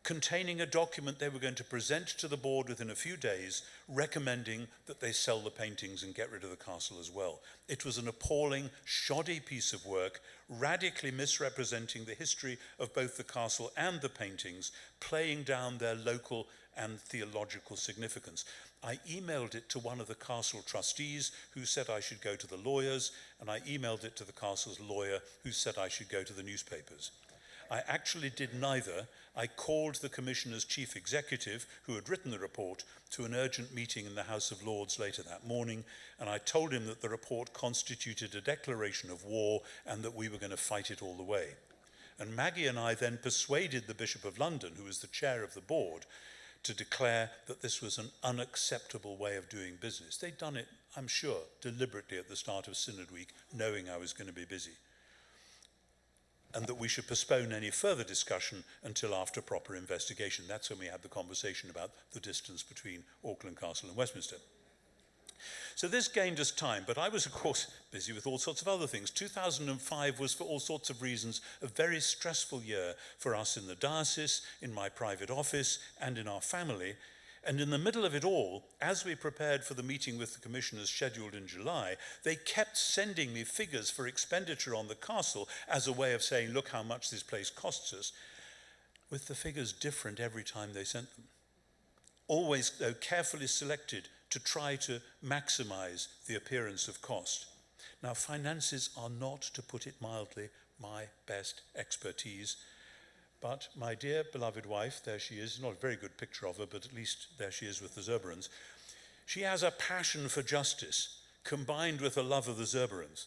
containing a document they were going to present to the board within a few days, recommending that they sell the paintings and get rid of the castle as well. It was an appalling, shoddy piece of work, radically misrepresenting the history of both the castle and the paintings, playing down their local and theological significance. I emailed it to one of the castle trustees who said I should go to the lawyers, and I emailed it to the castle's lawyer who said I should go to the newspapers. I actually did neither. I called the Commissioner's chief executive, who had written the report, to an urgent meeting in the House of Lords later that morning, and I told him that the report constituted a declaration of war and that we were going to fight it all the way. And Maggie and I then persuaded the Bishop of London, who was the chair of the board, to declare that this was an unacceptable way of doing business. They'd done it, I'm sure, deliberately at the start of Synod Week, knowing I was going to be busy. And that we should postpone any further discussion until after proper investigation. That's when we had the conversation about the distance between Auckland Castle and Westminster. So this gained us time, but I was, of course, busy with all sorts of other things. 2005 was, for all sorts of reasons, a very stressful year for us in the diocese, in my private office, and in our family. And in the middle of it all, as we prepared for the meeting with the commissioners scheduled in July, they kept sending me figures for expenditure on the castle as a way of saying, look how much this place costs us, with the figures different every time they sent them. Always, though, carefully selected to try to maximize the appearance of cost. Now, finances are not, to put it mildly, my best expertise. But my dear beloved wife, there she is, not a very good picture of her, but at least there she is with the Zurbarans. She has a passion for justice, combined with a love of the Zurbarans,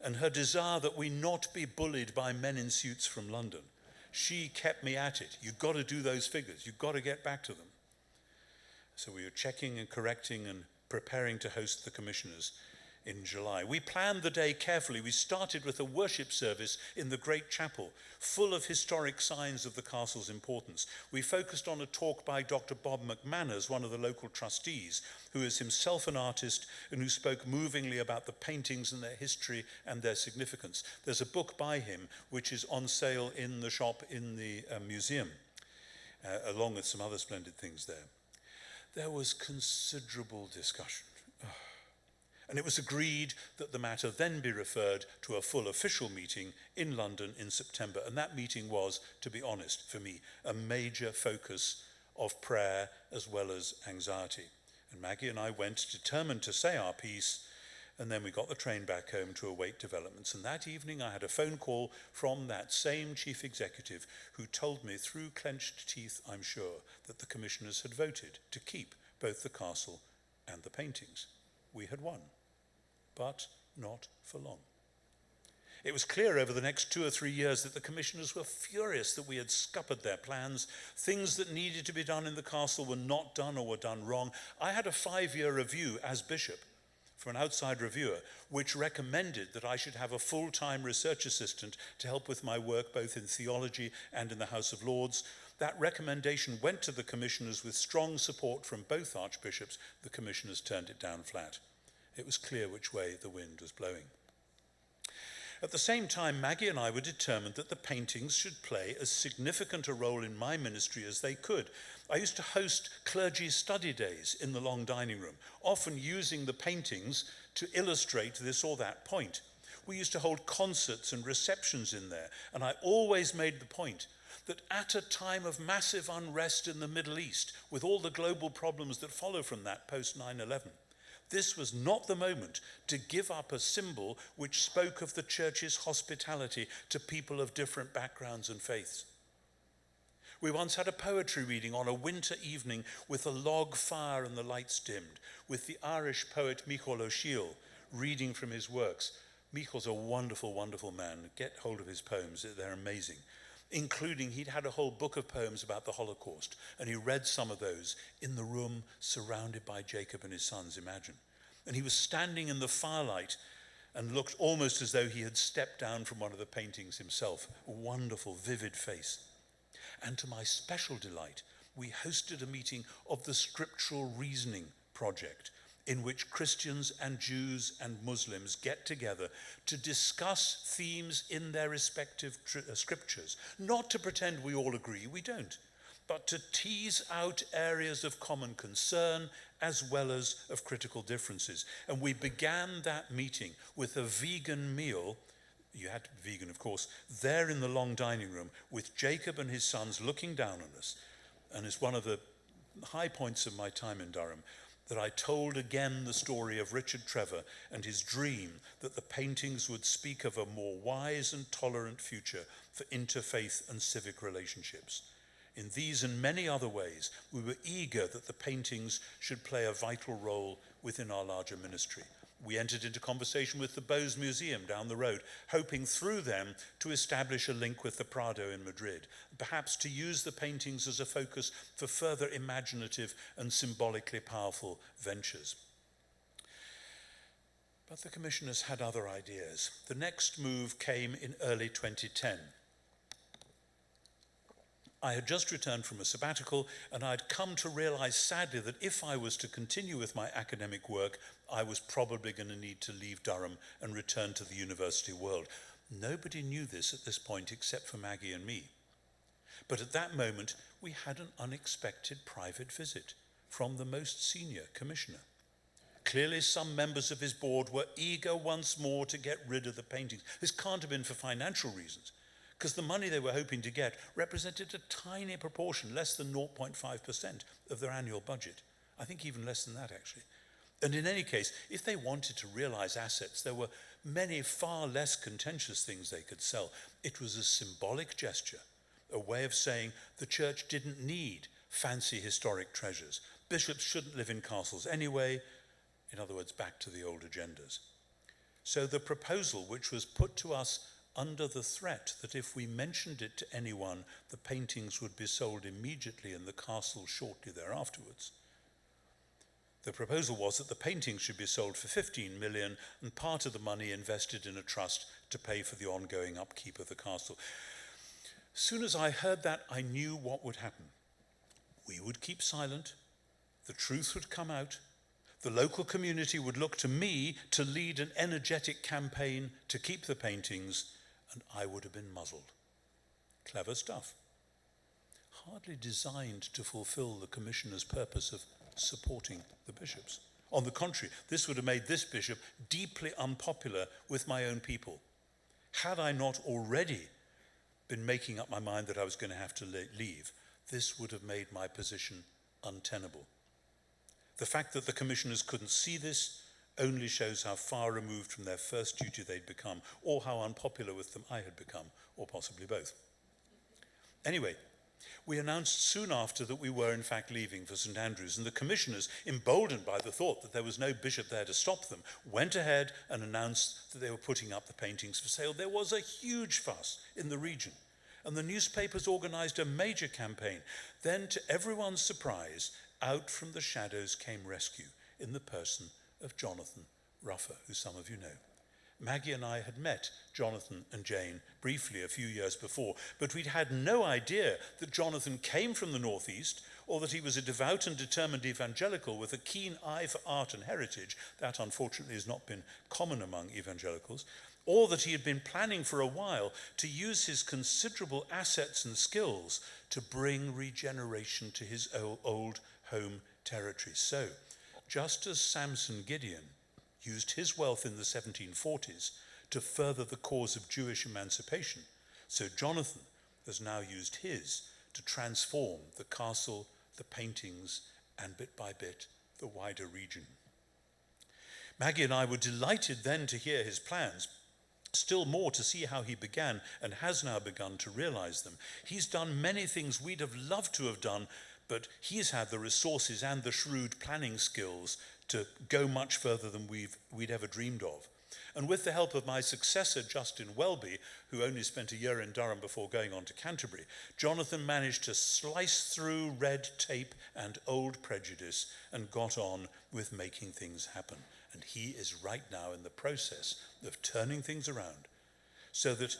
and her desire that we not be bullied by men in suits from London. She kept me at it. You've got to do those figures. You've got to get back to them. So we were checking and correcting and preparing to host the commissioners in July. We planned the day carefully. We started with a worship service in the Great Chapel, full of historic signs of the castle's importance. We focused on a talk by Dr. Bob McManus, one of the local trustees, who is himself an artist and who spoke movingly about the paintings and their history and their significance. There's a book by him which is on sale in the shop in the museum, along with some other splendid things there. There was considerable discussion. And it was agreed that the matter then be referred to a full official meeting in London in September. And that meeting was, to be honest, for me, a major focus of prayer as well as anxiety. And Maggie and I went determined to say our piece, and then we got the train back home to await developments. And that evening I had a phone call from that same chief executive who told me through clenched teeth, I'm sure, that the commissioners had voted to keep both the castle and the paintings. We had won, but not for long. It was clear over the next 2 or 3 years that the commissioners were furious that we had scuppered their plans. Things that needed to be done in the castle were not done or were done wrong. I had a 5-year review as bishop from an outside reviewer, which recommended that I should have a full-time research assistant to help with my work both in theology and in the House of Lords. That recommendation went to the commissioners with strong support from both archbishops. The commissioners turned it down flat. It was clear which way the wind was blowing. At the same time, Maggie and I were determined that the paintings should play as significant a role in my ministry as they could. I used to host clergy study days in the long dining room, often using the paintings to illustrate this or that point. We used to hold concerts and receptions in there, and I always made the point that at a time of massive unrest in the Middle East, with all the global problems that follow from that post 9/11, this was not the moment to give up a symbol which spoke of the church's hospitality to people of different backgrounds and faiths. We once had a poetry reading on a winter evening with a log fire and the lights dimmed, with the Irish poet Micheál O'Shiel reading from his works. Micheál's a wonderful, wonderful man. Get hold of his poems, they're amazing. Including, he'd had a whole book of poems about the Holocaust, and he read some of those in the room surrounded by Jacob and his sons, imagine. And he was standing in the firelight and looked almost as though he had stepped down from one of the paintings himself. A wonderful, vivid face. And to my special delight, we hosted a meeting of the Scriptural Reasoning Project, in which Christians and Jews and Muslims get together to discuss themes in their respective scriptures. Not to pretend we all agree, we don't, but to tease out areas of common concern as well as of critical differences. And we began that meeting with a vegan meal. You had to be vegan, of course, there in the long dining room with Jacob and his sons looking down on us. And it's one of the high points of my time in Durham that I told again the story of Richard Trevor and his dream that the paintings would speak of a more wise and tolerant future for interfaith and civic relationships. In these and many other ways, we were eager that the paintings should play a vital role within our larger ministry. We entered into conversation with the Bose Museum down the road, hoping through them to establish a link with the Prado in Madrid, perhaps to use the paintings as a focus for further imaginative and symbolically powerful ventures. But the commissioners had other ideas. The next move came in early 2010. I had just returned from a sabbatical, and I'd come to realize sadly that if I was to continue with my academic work, I was probably going to need to leave Durham and return to the university world. Nobody knew this at this point except for Maggie and me. But at that moment, we had an unexpected private visit from the most senior commissioner. Clearly, some members of his board were eager once more to get rid of the paintings. This can't have been for financial reasons, because the money they were hoping to get represented a tiny proportion, less than 0.5% of their annual budget. I think even less than that, actually. And in any case, if they wanted to realize assets, there were many far less contentious things they could sell. It was a symbolic gesture, a way of saying the church didn't need fancy historic treasures. Bishops shouldn't live in castles anyway. In other words, back to the old agendas. So the proposal, which was put to us under the threat that if we mentioned it to anyone, the paintings would be sold immediately in the castle shortly thereafterwards. The proposal was that the paintings should be sold for 15 million and part of the money invested in a trust to pay for the ongoing upkeep of the castle. As soon as I heard that, I knew what would happen. We would keep silent, the truth would come out, the local community would look to me to lead an energetic campaign to keep the paintings, and I would have been muzzled. Clever stuff. Hardly designed to fulfill the commissioner's purpose of supporting the bishops. On the contrary, this would have made this bishop deeply unpopular with my own people. Had I not already been making up my mind that I was going to have to leave, this would have made my position untenable. The fact that the commissioners couldn't see this only shows how far removed from their first duty they'd become, or how unpopular with them I had become, or possibly both. Anyway, we announced soon after that we were in fact leaving for St Andrews, and the commissioners, emboldened by the thought that there was no bishop there to stop them, went ahead and announced that they were putting up the paintings for sale. There was a huge fuss in the region, and the newspapers organized a major campaign. Then, to everyone's surprise, out from the shadows came rescue in the person of Jonathan Ruffer, who some of you know. Maggie and I had met Jonathan and Jane briefly a few years before, but we'd had no idea that Jonathan came from the Northeast, or that he was a devout and determined evangelical with a keen eye for art and heritage. That, unfortunately, has not been common among evangelicals, or that he had been planning for a while to use his considerable assets and skills to bring regeneration to his old home territory. So, just as Samson Gideon used his wealth in the 1740s to further the cause of Jewish emancipation, so Jonathan has now used his to transform the castle, the paintings, and bit by bit, the wider region. Maggie and I were delighted then to hear his plans, still more to see how he began and has now begun to realize them. He's done many things we'd have loved to have done, but he's had the resources and the shrewd planning skills to go much further than we'd ever dreamed of. And with the help of my successor, Justin Welby, who only spent a year in Durham before going on to Canterbury, Jonathan managed to slice through red tape and old prejudice and got on with making things happen. And he is right now in the process of turning things around, so that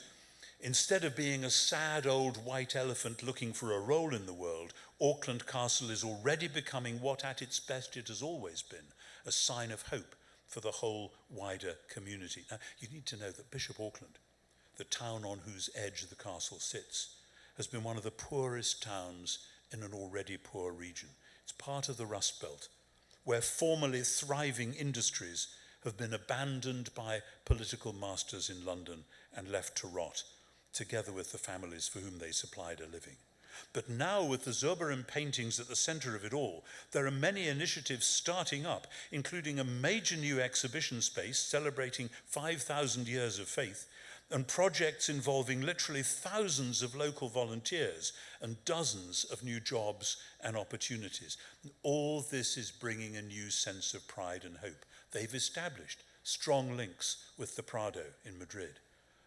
instead of being a sad old white elephant looking for a role in the world, Auckland Castle is already becoming what at its best it has always been, a sign of hope for the whole wider community. Now, you need to know that Bishop Auckland, the town on whose edge the castle sits, has been one of the poorest towns in an already poor region. It's part of the Rust Belt, where formerly thriving industries have been abandoned by political masters in London and left to rot, together with the families for whom they supplied a living. But now, with the Zurbaran paintings at the center of it all, there are many initiatives starting up, including a major new exhibition space celebrating 5,000 years of faith, and projects involving literally thousands of local volunteers and dozens of new jobs and opportunities. All this is bringing a new sense of pride and hope. They've established strong links with the Prado in Madrid,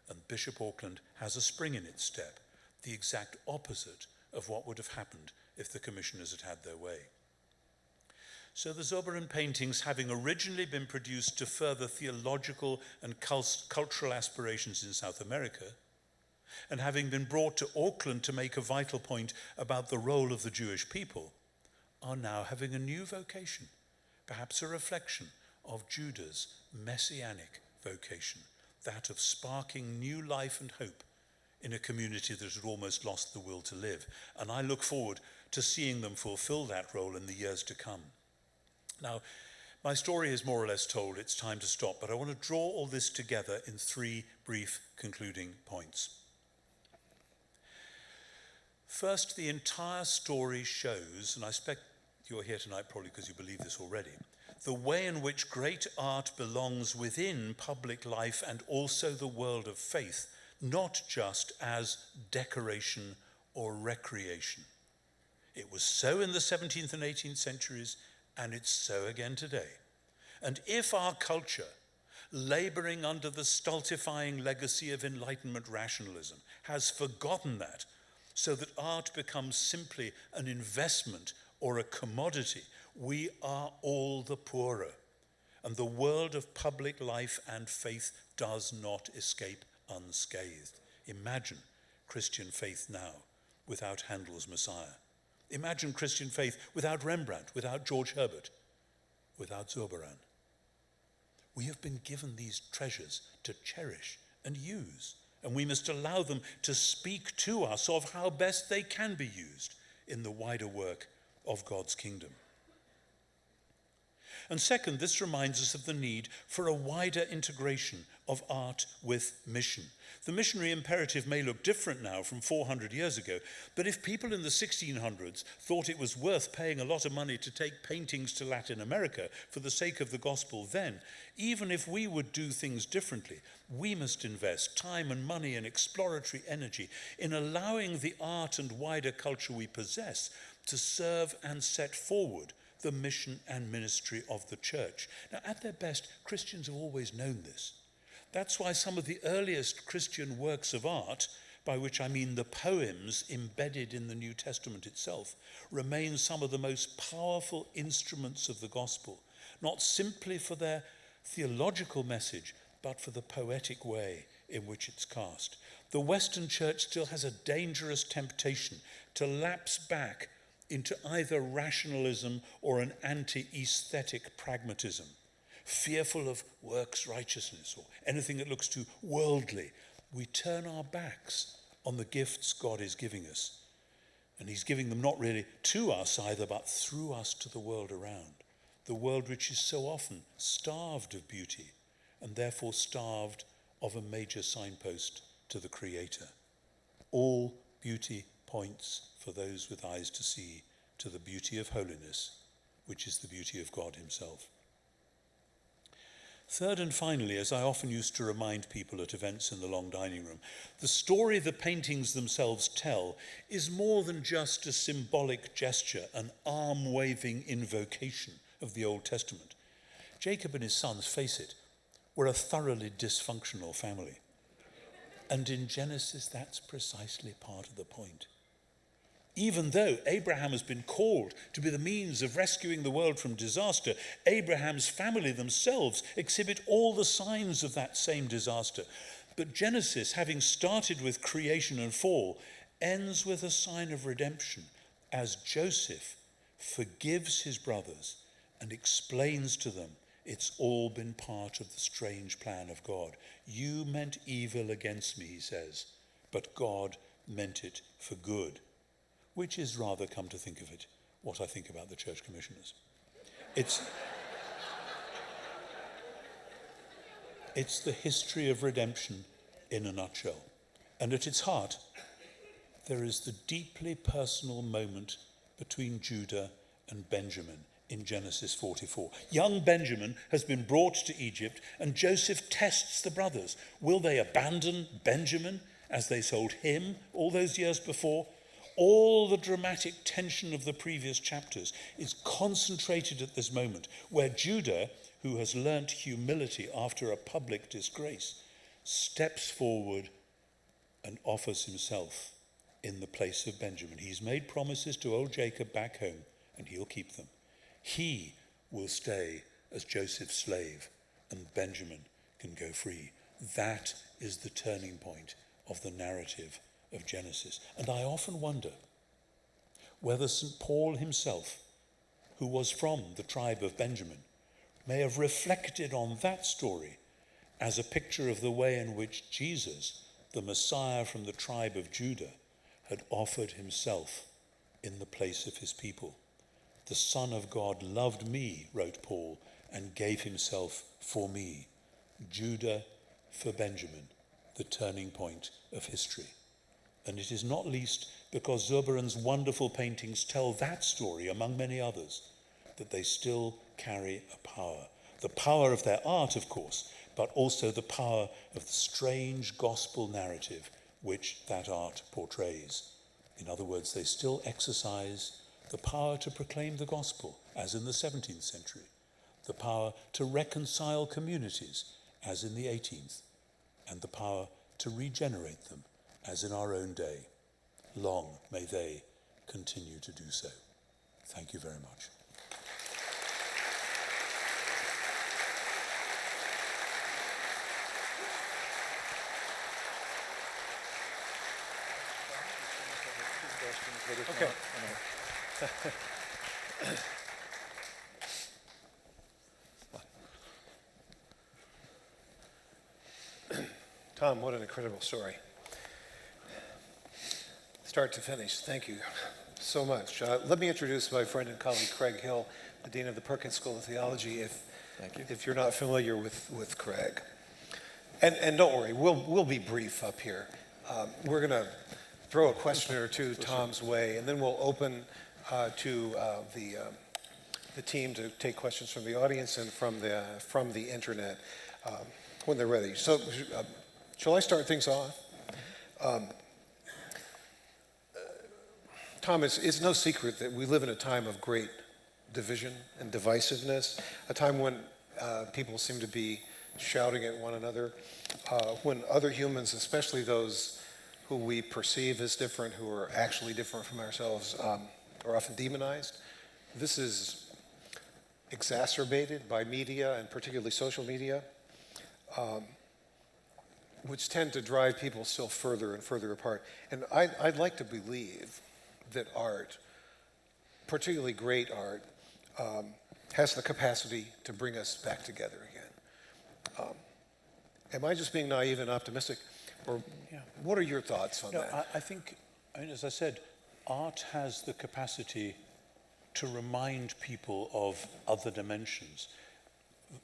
and Bishop Auckland has a spring in its step, the exact opposite of what would have happened if the commissioners had had their way. So the Zurbaran paintings, having originally been produced to further theological and cultural aspirations in South America, and having been brought to Auckland to make a vital point about the role of the Jewish people, are now having a new vocation, perhaps a reflection of Judah's messianic vocation, that of sparking new life and hope in a community that had almost lost the will to live. And I look forward to seeing them fulfill that role in the years to come. Now, my story is more or less told. It's time to stop, but I want to draw all this together in 3 brief concluding points. First, the entire story shows, and I expect you're here tonight probably because you believe this already, the way in which great art belongs within public life and also the world of faith, not just as decoration or recreation. It was so in the 17th and 18th centuries, and it's so again today. And if our culture, laboring under the stultifying legacy of Enlightenment rationalism, has forgotten that, so that art becomes simply an investment or a commodity, we are all the poorer. And the world of public life and faith does not escape unscathed. Imagine Christian faith now without Handel's Messiah. Imagine Christian faith without Rembrandt, without George Herbert, without Zurbaran. We have been given these treasures to cherish and use, and we must allow them to speak to us of how best they can be used in the wider work of God's kingdom. And second, this reminds us of the need for a wider integration of art with mission. The missionary imperative may look different now from 400 years ago, but if people in the 1600s thought it was worth paying a lot of money to take paintings to Latin America for the sake of the gospel then, even if we would do things differently, we must invest time and money and exploratory energy in allowing the art and wider culture we possess to serve and set forward the mission and ministry of the church. Now, at their best, Christians have always known this. That's why some of the earliest Christian works of art, by which I mean the poems embedded in the New Testament itself, remain some of the most powerful instruments of the gospel, not simply for their theological message, but for the poetic way in which it's cast. The Western church still has a dangerous temptation to lapse back into either rationalism or an anti-aesthetic pragmatism, fearful of works righteousness or anything that looks too worldly. We turn our backs on the gifts God is giving us. And he's giving them not really to us either, but through us to the world around. The world which is so often starved of beauty and therefore starved of a major signpost to the Creator. All beauty points, for those with eyes to see, to the beauty of holiness, which is the beauty of God himself. Third and finally, as I often used to remind people at events in the long dining room, the story the paintings themselves tell is more than just a symbolic gesture, an arm-waving invocation of the Old Testament. Jacob and his sons, face it, were a thoroughly dysfunctional family. And in Genesis, that's precisely part of the point. Even though Abraham has been called to be the means of rescuing the world from disaster, Abraham's family themselves exhibit all the signs of that same disaster. But Genesis, having started with creation and fall, ends with a sign of redemption as Joseph forgives his brothers and explains to them it's all been part of the strange plan of God. You meant evil against me, he says, but God meant it for good. Which is rather, come to think of it, what I think about the church commissioners. It's the history of redemption in a nutshell. And at its heart, there is the deeply personal moment between Judah and Benjamin in Genesis 44. Young Benjamin has been brought to Egypt, and Joseph tests the brothers. Will they abandon Benjamin as they sold him all those years before? All the dramatic tension of the previous chapters is concentrated at this moment, where Judah, who has learnt humility after a public disgrace, steps forward and offers himself in the place of Benjamin. He's made promises to old Jacob back home, and he'll keep them. He will stay as Joseph's slave, and Benjamin can go free. That is the turning point of the narrative of Genesis. And I often wonder whether St. Paul himself, who was from the tribe of Benjamin, may have reflected on that story as a picture of the way in which Jesus, the Messiah from the tribe of Judah, had offered himself in the place of his people. The Son of God loved me, wrote Paul, and gave himself for me. Judah for Benjamin, the turning point of history. And it is not least because Zurbaran's wonderful paintings tell that story, among many others, that they still carry a power. The power of their art, of course, but also the power of the strange gospel narrative which that art portrays. In other words, they still exercise the power to proclaim the gospel, as in the 17th century, the power to reconcile communities, as in the 18th, and the power to regenerate them, as in our own day. Long may they continue to do so. Thank you very much. Okay. Tom, what an incredible story. Start to finish. Thank you so much. Let me introduce my friend and colleague, Craig Hill, the Dean of the Perkins School of Theology, if you're not familiar with Craig. And don't worry, we'll be brief up here. We're going to throw a question or two Tom's way, and then we'll open to the team to take questions from the audience and from the internet when they're ready. So, shall I start things off? Tom, it's no secret that we live in a time of great division and divisiveness, a time when people seem to be shouting at one another, when other humans, especially those who we perceive as different, who are actually different from ourselves, are often demonized. This is exacerbated by media, and particularly social media, which tend to drive people still further and further apart. And I'd like to believe that art, particularly great art, has the capacity to bring us back together again. Am I just being naive and optimistic? Or what are your thoughts on that? I think, as I said, art has the capacity to remind people of other dimensions.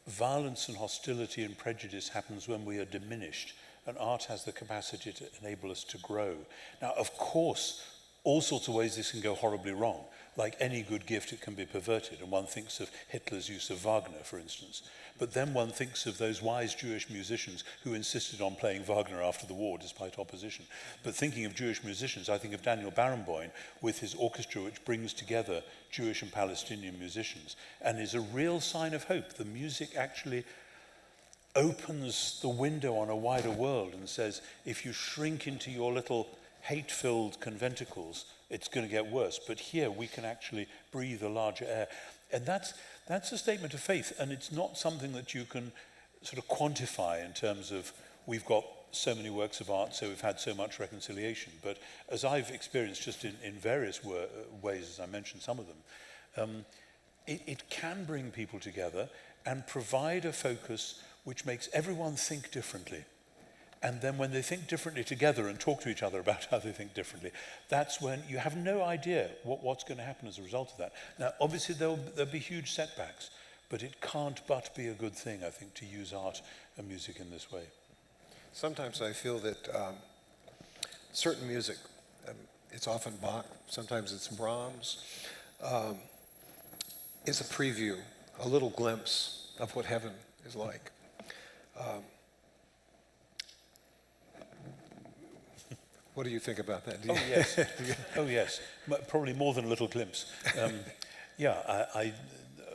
Violence and hostility and prejudice happens when we are diminished, and art has the capacity to enable us to grow. Now, of course, all sorts of ways this can go horribly wrong. Like any good gift, it can be perverted, and one thinks of Hitler's use of Wagner, for instance. But then one thinks of those wise Jewish musicians who insisted on playing Wagner after the war, despite opposition. But thinking of Jewish musicians, I think of Daniel Barenboim with his orchestra, which brings together Jewish and Palestinian musicians, and is a real sign of hope. The music actually opens the window on a wider world and says, if you shrink into your little hate-filled conventicles, it's going to get worse. But here we can actually breathe a larger air. And that's a statement of faith, and it's not something that you can sort of quantify in terms of we've got so many works of art, so we've had so much reconciliation. But as I've experienced just in various ways, as I mentioned some of them, it can bring people together and provide a focus which makes everyone think differently. And then when they think differently together and talk to each other about how they think differently, that's when you have no idea what's going to happen as a result of that. Now, obviously, there'll be huge setbacks, but it can't but be a good thing, I think, to use art and music in this way. Sometimes I feel that certain music, it's often Bach, sometimes it's Brahms, is a preview, a little glimpse of what heaven is like. What do you think about that? Oh, yes. Oh, yes. Probably more than a little glimpse. I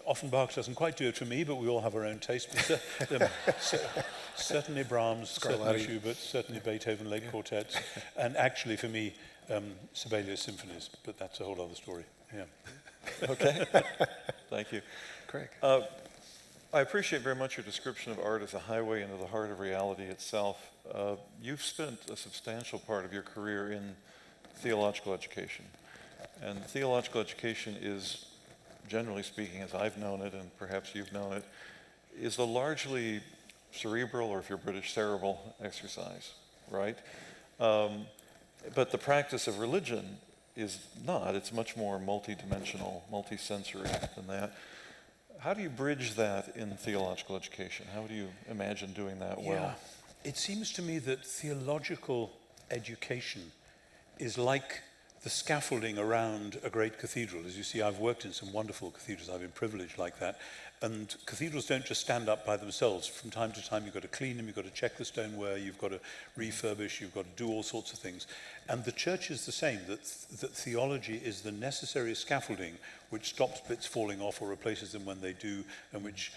often Bach doesn't quite do it for me, but we all have our own taste. But certainly Brahms, certainly Schubert, certainly Beethoven, late quartets, and actually for me, Sibelius symphonies, but that's a whole other story. Yeah. Okay. Thank you. Craig. I appreciate very much your description of art as a highway into the heart of reality itself. You've spent a substantial part of your career in theological education. And theological education is, generally speaking, as I've known it, and perhaps you've known it, is a largely cerebral, or if you're British, cerebral exercise, right? But the practice of religion is not. It's much more multidimensional, multisensory than that. How do you bridge that in theological education? How do you imagine doing that well? Yeah. It seems to me that theological education is like the scaffolding around a great cathedral. As you see, I've worked in some wonderful cathedrals. I've been privileged like that. And cathedrals don't just stand up by themselves. From time to time, you've got to clean them, you've got to check the stoneware, you've got to refurbish, you've got to do all sorts of things. And the church is the same, that theology is the necessary scaffolding which stops bits falling off or replaces them when they do, and which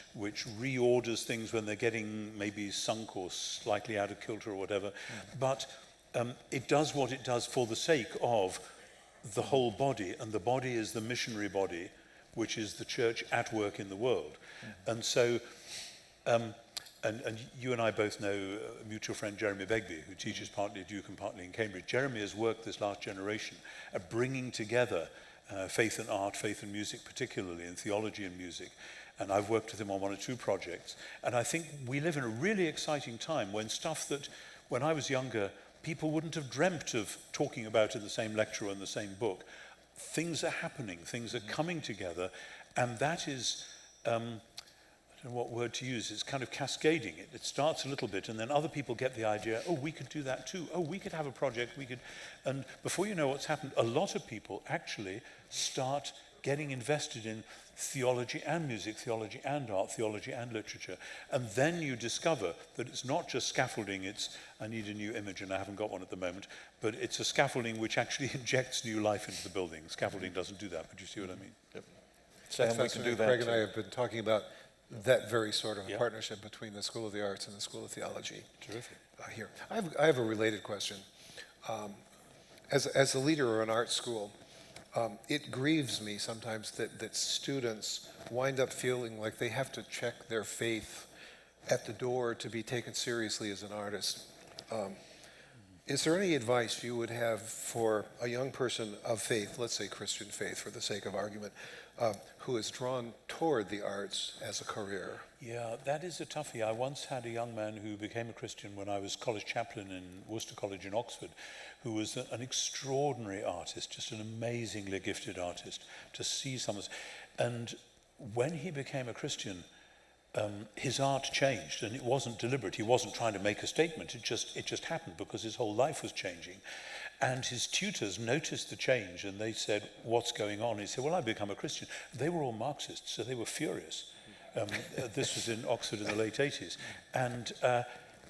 reorders things when they're getting maybe sunk or slightly out of kilter or whatever. But it does what it does for the sake of the whole body, and the body is the missionary body, which is the church at work in the world. And so, and you and I both know a mutual friend, Jeremy Begbie, who teaches partly at Duke and partly in Cambridge. Jeremy has worked this last generation at bringing together faith and art, faith and music, particularly in theology and music. And I've worked with him on one or two projects. And I think we live in a really exciting time when stuff that, when I was younger, people wouldn't have dreamt of talking about in the same lecture or in the same book. Things are happening, things are coming together, and that is, I don't don't know what word to use, it's kind of cascading. It starts a little bit, and then other people get the idea, oh, we could do that too. Oh, we could have a project, and before you know what's happened, a lot of people actually start getting invested in theology and music, theology and art, theology and literature. And then you discover that it's not just scaffolding, it's, I need a new image and I haven't got one at the moment, but it's a scaffolding which actually injects new life into the building. Scaffolding doesn't do that, but you see what I mean? Yep. Sam, we can do Fascinating. that Craig and I too. have been talking about that very sort of Yeah. partnership between the School of the Arts and the School of Theology. Terrific. Here. I have a related question. As a leader of an art school, it grieves me sometimes that students wind up feeling like they have to check their faith at the door to be taken seriously as an artist. Is there any advice you would have for a young person of faith, let's say Christian faith for the sake of argument, who is drawn toward the arts as a career? Yeah, that is a toughie. I once had a young man who became a Christian when I was college chaplain in Worcester College in Oxford, who was an extraordinary artist, just an amazingly gifted artist, to see someone. And when he became a Christian, his art changed, and it wasn't deliberate. He wasn't trying to make a statement. It just happened because his whole life was changing. And his tutors noticed the change, and they said, what's going on? He said, well, I've become a Christian. They were all Marxists, so they were furious. This was in Oxford in the late 80s. And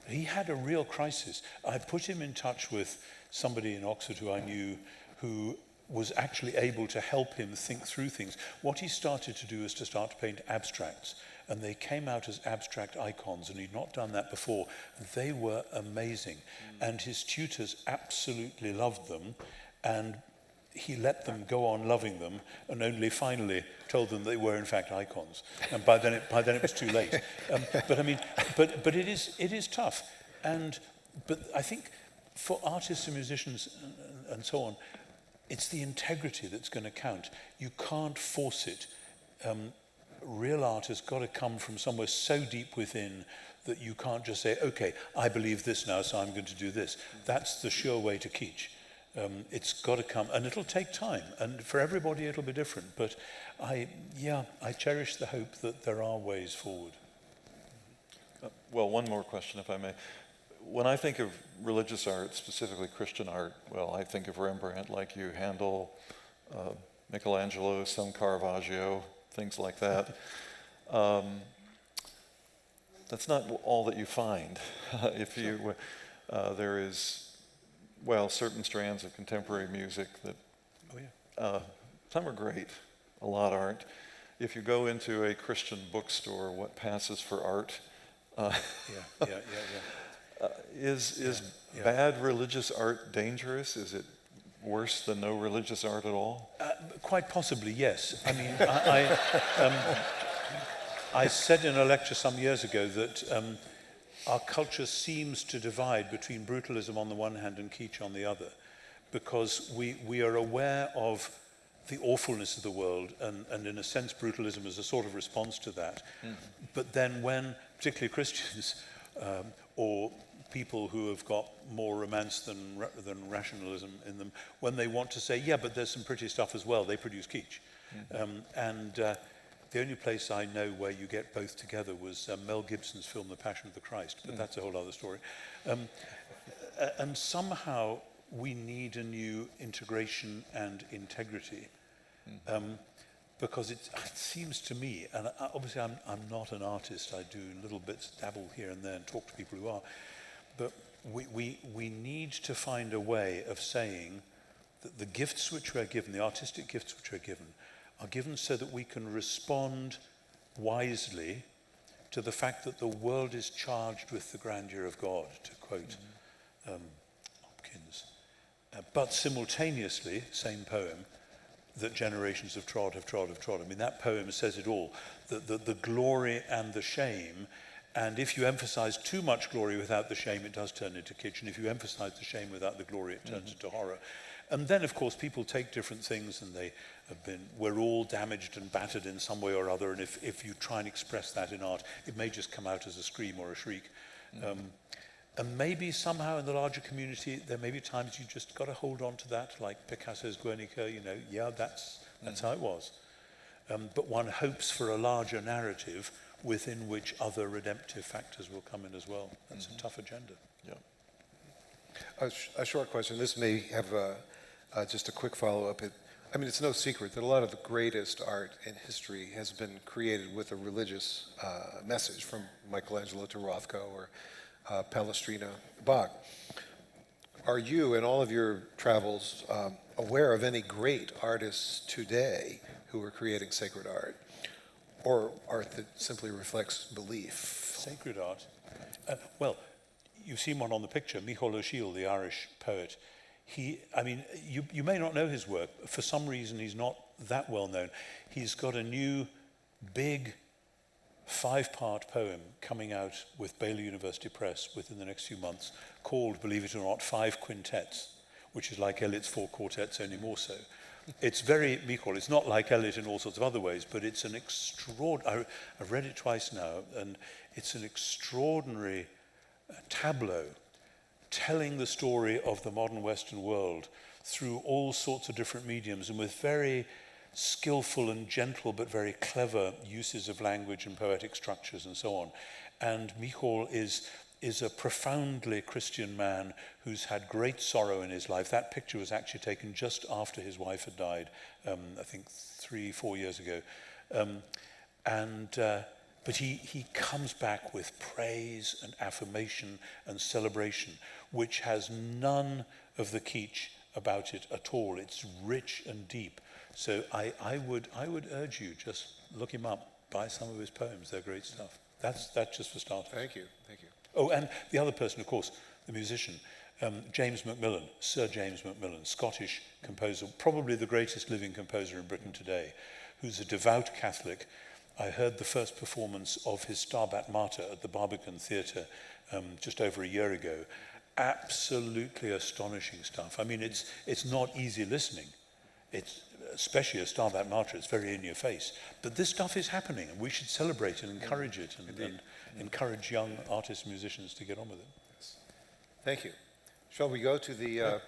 he had a real crisis. I put him in touch with somebody in Oxford who I knew who was actually able to help him think through things. What he started to do is to start to paint abstracts. And they came out as abstract icons, and he'd not done that before. They were amazing. And his tutors absolutely loved them, and he let them go on loving them, and only finally told them they were in fact icons. And by then it was too late. But I mean, but it is tough. But I think for artists and musicians and so on, it's the integrity that's going to count. You can't force it. Real art has got to come from somewhere so deep within that you can't just say, okay, I believe this now, so I'm going to do this. That's the sure way to kitsch. It's got to come, and it'll take time, and for everybody it'll be different, but I cherish the hope that there are ways forward. Well, one more question, if I may. When I think of religious art, specifically Christian art, well, I think of Rembrandt like you, Handel, Michelangelo, some Caravaggio, things like that. That's not all that you find. There is, well, certain strands of contemporary music that some are great, a lot aren't. If you go into a Christian bookstore, what passes for art? Is bad religious art dangerous? Is it worse than no religious art at all? Quite possibly, yes. I mean, I said in a lecture some years ago that our culture seems to divide between brutalism on the one hand and kitsch on the other, because we are aware of the awfulness of the world, and in a sense brutalism is a sort of response to that. But then when, particularly Christians, or people who have got more romance than rationalism in them, when they want to say, yeah, but there's some pretty stuff as well, they produce kitsch. The only place I know where you get both together was Mel Gibson's film The Passion of the Christ, but that's a whole other story. And somehow we need a new integration and integrity, because it seems to me, and obviously I'm not an artist, I do little bits, dabble here and there and talk to people who are, but we need to find a way of saying that the gifts which we're given, the artistic gifts which we're given, are given so that we can respond wisely to the fact that the world is charged with the grandeur of God, to quote Hopkins. But simultaneously, same poem, that generations have trod. I mean, that poem says it all, the glory and the shame. And if you emphasize too much glory without the shame, it does turn into kitsch. And if you emphasize the shame without the glory, it turns into horror. And then, of course, people take different things, and we're all damaged and battered in some way or other. And if you try and express that in art, it may just come out as a scream or a shriek. And maybe somehow in the larger community, there may be times you just got to hold on to that, like Picasso's Guernica, that's how it was. But one hopes for a larger narrative within which other redemptive factors will come in as well. That's a tough agenda. Yeah. A short question. This may have just a quick follow-up. It's no secret that a lot of the greatest art in history has been created with a religious message, from Michelangelo to Rothko or Palestrina, Bach. Are you, in all of your travels, aware of any great artists today who are creating sacred art, or art that simply reflects belief? Sacred art. Well, you've seen one on the picture, Micheál O'Shiel, the Irish poet. You may not know his work. For some reason, he's not that well known. He's got a new, big, 5-part poem coming out with Baylor University Press within the next few months, called, believe it or not, 5 Quintets, which is like Eliot's 4 quartets, only more so. It's very Micheál. It's not like Eliot in all sorts of other ways, but it's an extraordinary, I've read it twice now, and it's an extraordinary tableau telling the story of the modern Western world through all sorts of different mediums, and with very skillful and gentle but very clever uses of language and poetic structures and so on. And Micheál is a profoundly Christian man who's had great sorrow in his life. That picture was actually taken just after his wife had died, I think 3-4 years ago. But he comes back with praise and affirmation and celebration, which has none of the kitsch about it at all. It's rich and deep. So I would urge you, just look him up, buy some of his poems. They're great stuff. That's just for starters. Thank you. Oh, and the other person, of course, the musician, James Macmillan, Sir James Macmillan, Scottish composer, probably the greatest living composer in Britain today, who's a devout Catholic. I heard the first performance of his Stabat Mater at the Barbican Theatre just over a year ago. Absolutely astonishing stuff. It's not easy listening. It's especially a Stabat Mater. It's very in your face. But this stuff is happening, and we should celebrate and encourage it, and encourage young artists and musicians to get on with it. Yes. Thank you. Shall we go to the?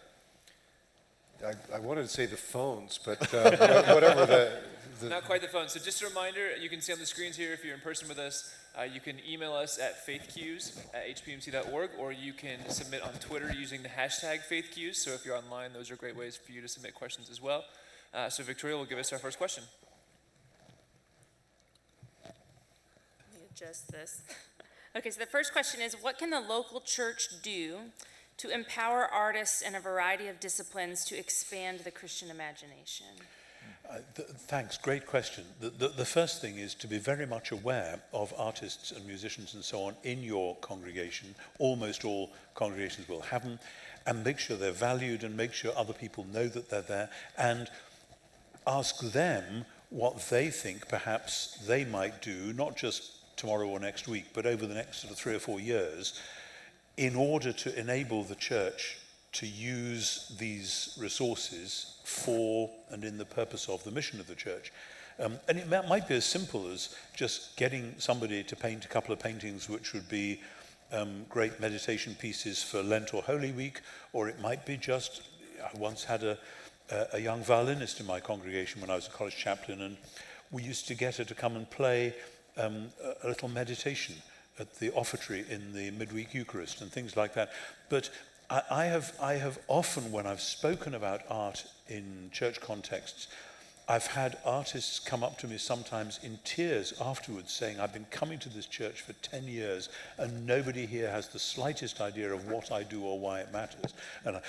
I wanted to say the phones, but whatever the. Not quite the phone. So just a reminder, you can see on the screens here, if you're in person with us, you can email us at faithcues@hpmc.org, or you can submit on Twitter using the hashtag faithcues. So if you're online, those are great ways for you to submit questions as well. So Victoria will give us our first question. Let me adjust this. Okay, so the first question is, what can the local church do to empower artists in a variety of disciplines to expand the Christian imagination? Thanks, great question. The first thing is to be very much aware of artists and musicians and so on in your congregation. Almost all congregations will have them, and make sure they're valued, and make sure other people know that they're there, and ask them what they think perhaps they might do, not just tomorrow or next week, but over the next sort of 3 or 4 years, in order to enable the church to use these resources for and in the purpose of the mission of the church. And it might be as simple as just getting somebody to paint a couple of paintings which would be great meditation pieces for Lent or Holy Week, or it might be just, I once had a young violinist in my congregation when I was a college chaplain, and we used to get her to come and play a little meditation at the offertory in the midweek Eucharist and things like that. But I have often, when I've spoken about art in church contexts, I've had artists come up to me sometimes in tears afterwards saying, I've been coming to this church for 10 years and nobody here has the slightest idea of what I do or why it matters. And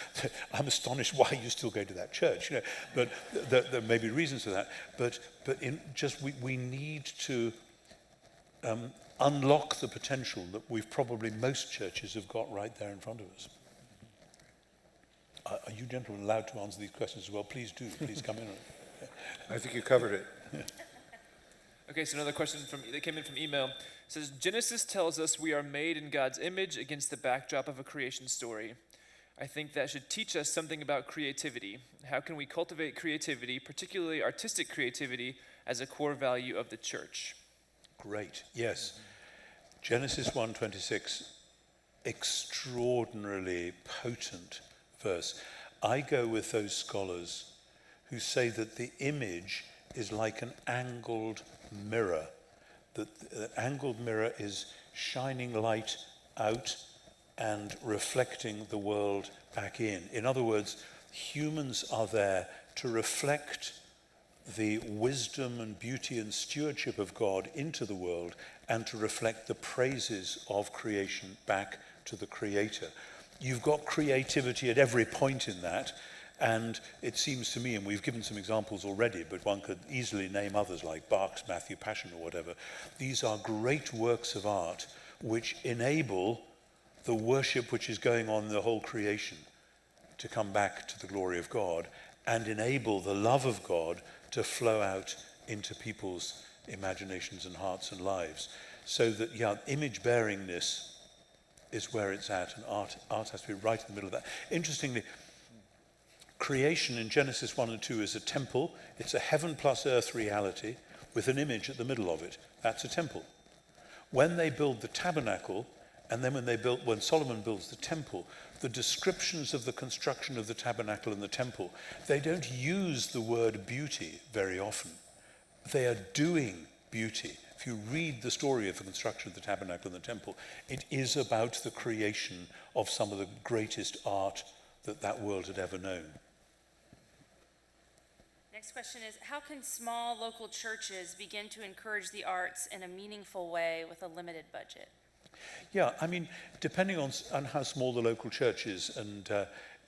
I'm astonished why you still go to that church. But there may be reasons for that. But we need to unlock the potential that most churches have got right there in front of us. Are you gentlemen allowed to answer these questions as well? Please do. Please come in. I think you covered it. Okay, so another question that came in from email. It says, Genesis tells us we are made in God's image against the backdrop of a creation story. I think that should teach us something about creativity. How can we cultivate creativity, particularly artistic creativity, as a core value of the church? Great, yes. Genesis 1:26, extraordinarily potent verse. I go with those scholars who say that the image is like an angled mirror that an angled mirror is shining light out and reflecting the world back in. In other words, humans are there to reflect the wisdom and beauty and stewardship of God into the world and to reflect the praises of creation back to the Creator. You've got creativity at every point in that, and it seems to me, and we've given some examples already, but one could easily name others like Bach's Matthew Passion or whatever. These are great works of art which enable the worship which is going on in the whole creation to come back to the glory of God and enable the love of God to flow out into people's imaginations and hearts and lives. So that, image bearingness is where it's at, and art has to be right in the middle of that. Interestingly, creation in Genesis 1 and 2 is a temple. It's a heaven plus earth reality with an image at the middle of it. That's a temple. When they build the tabernacle, and then when Solomon builds the temple, the descriptions of the construction of the tabernacle and the temple, they don't use the word beauty very often. They are doing beauty. If you read the story of the construction of the tabernacle and the temple, it is about the creation of some of the greatest art that world had ever known. Next question is, how can small local churches begin to encourage the arts in a meaningful way with a limited budget? Yeah, I mean, depending on how small the local church is, and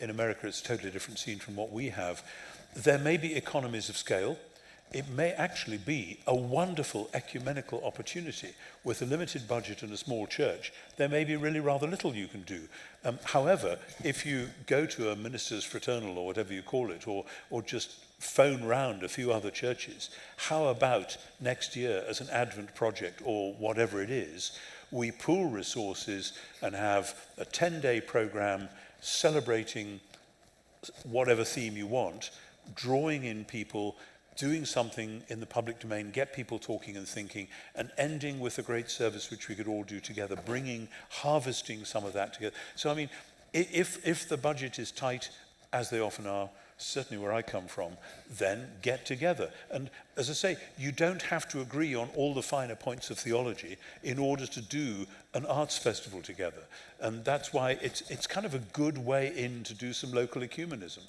in America it's a totally different scene from what we have, there may be economies of scale. It may actually be a wonderful ecumenical opportunity. With a limited budget and a small church, there may be really rather little you can do. However, if you go to a minister's fraternal or whatever you call it, or just phone round a few other churches, how about next year as an Advent project or whatever it is, we pool resources and have a 10-day program celebrating whatever theme you want, drawing in people, doing something in the public domain, get people talking and thinking, and ending with a great service which we could all do together, harvesting some of that together. So I mean, if the budget is tight, as they often are, certainly where I come from, then get together. And as I say, you don't have to agree on all the finer points of theology in order to do an arts festival together. And that's why it's kind of a good way in to do some local ecumenism.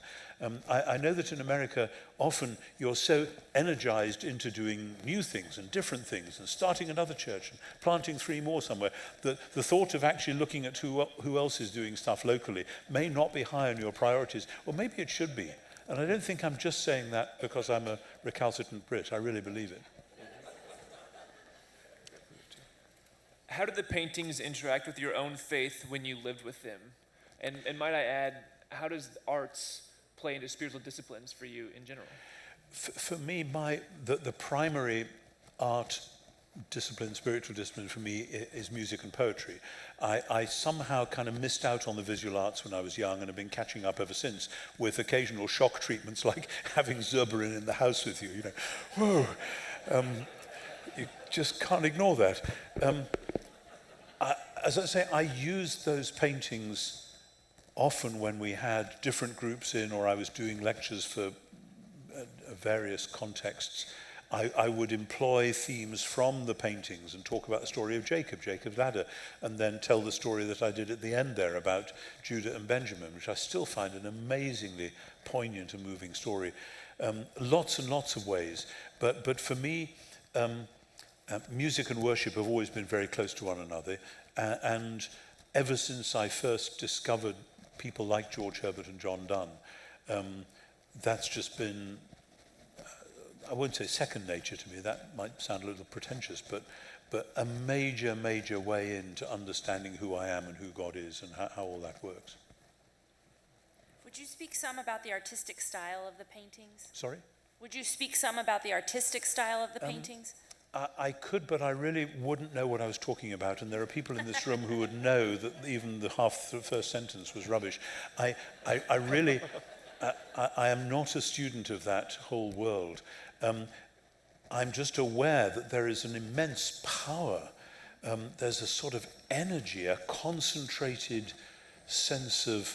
I know that in America, often you're so energized into doing new things and different things and starting another church and planting 3 more somewhere, that the thought of actually looking at who else is doing stuff locally may not be high on your priorities, or maybe it should be. And I don't think I'm just saying that because I'm a recalcitrant Brit. I really believe it. How did the paintings interact with your own faith when you lived with them? And might I add, how does arts play into spiritual disciplines for you in general? For me, the primary art discipline, spiritual discipline for me is music and poetry. I somehow kind of missed out on the visual arts when I was young and have been catching up ever since with occasional shock treatments like having Zurbaran in the house with you, Whoa. You just can't ignore that. As I say, I used those paintings often when we had different groups in, or I was doing lectures for various contexts. I would employ themes from the paintings and talk about the story of Jacob's ladder, and then tell the story that I did at the end there about Judah and Benjamin, which I still find an amazingly poignant and moving story. Lots and lots of ways. But for me, music and worship have always been very close to one another. And ever since I first discovered people like George Herbert and John Donne, that's just been, I won't say second nature to me, that might sound a little pretentious, but a major, major way into understanding who I am and who God is and how all that works. Would you speak some about the artistic style of the paintings? Sorry? Would you speak some about the artistic style of the paintings? I could, but I really wouldn't know what I was talking about, and there are people in this room who would know that even the first sentence was rubbish. I really, I am not a student of that whole world. I'm just aware that there is an immense power. There's a sort of energy, a concentrated sense of,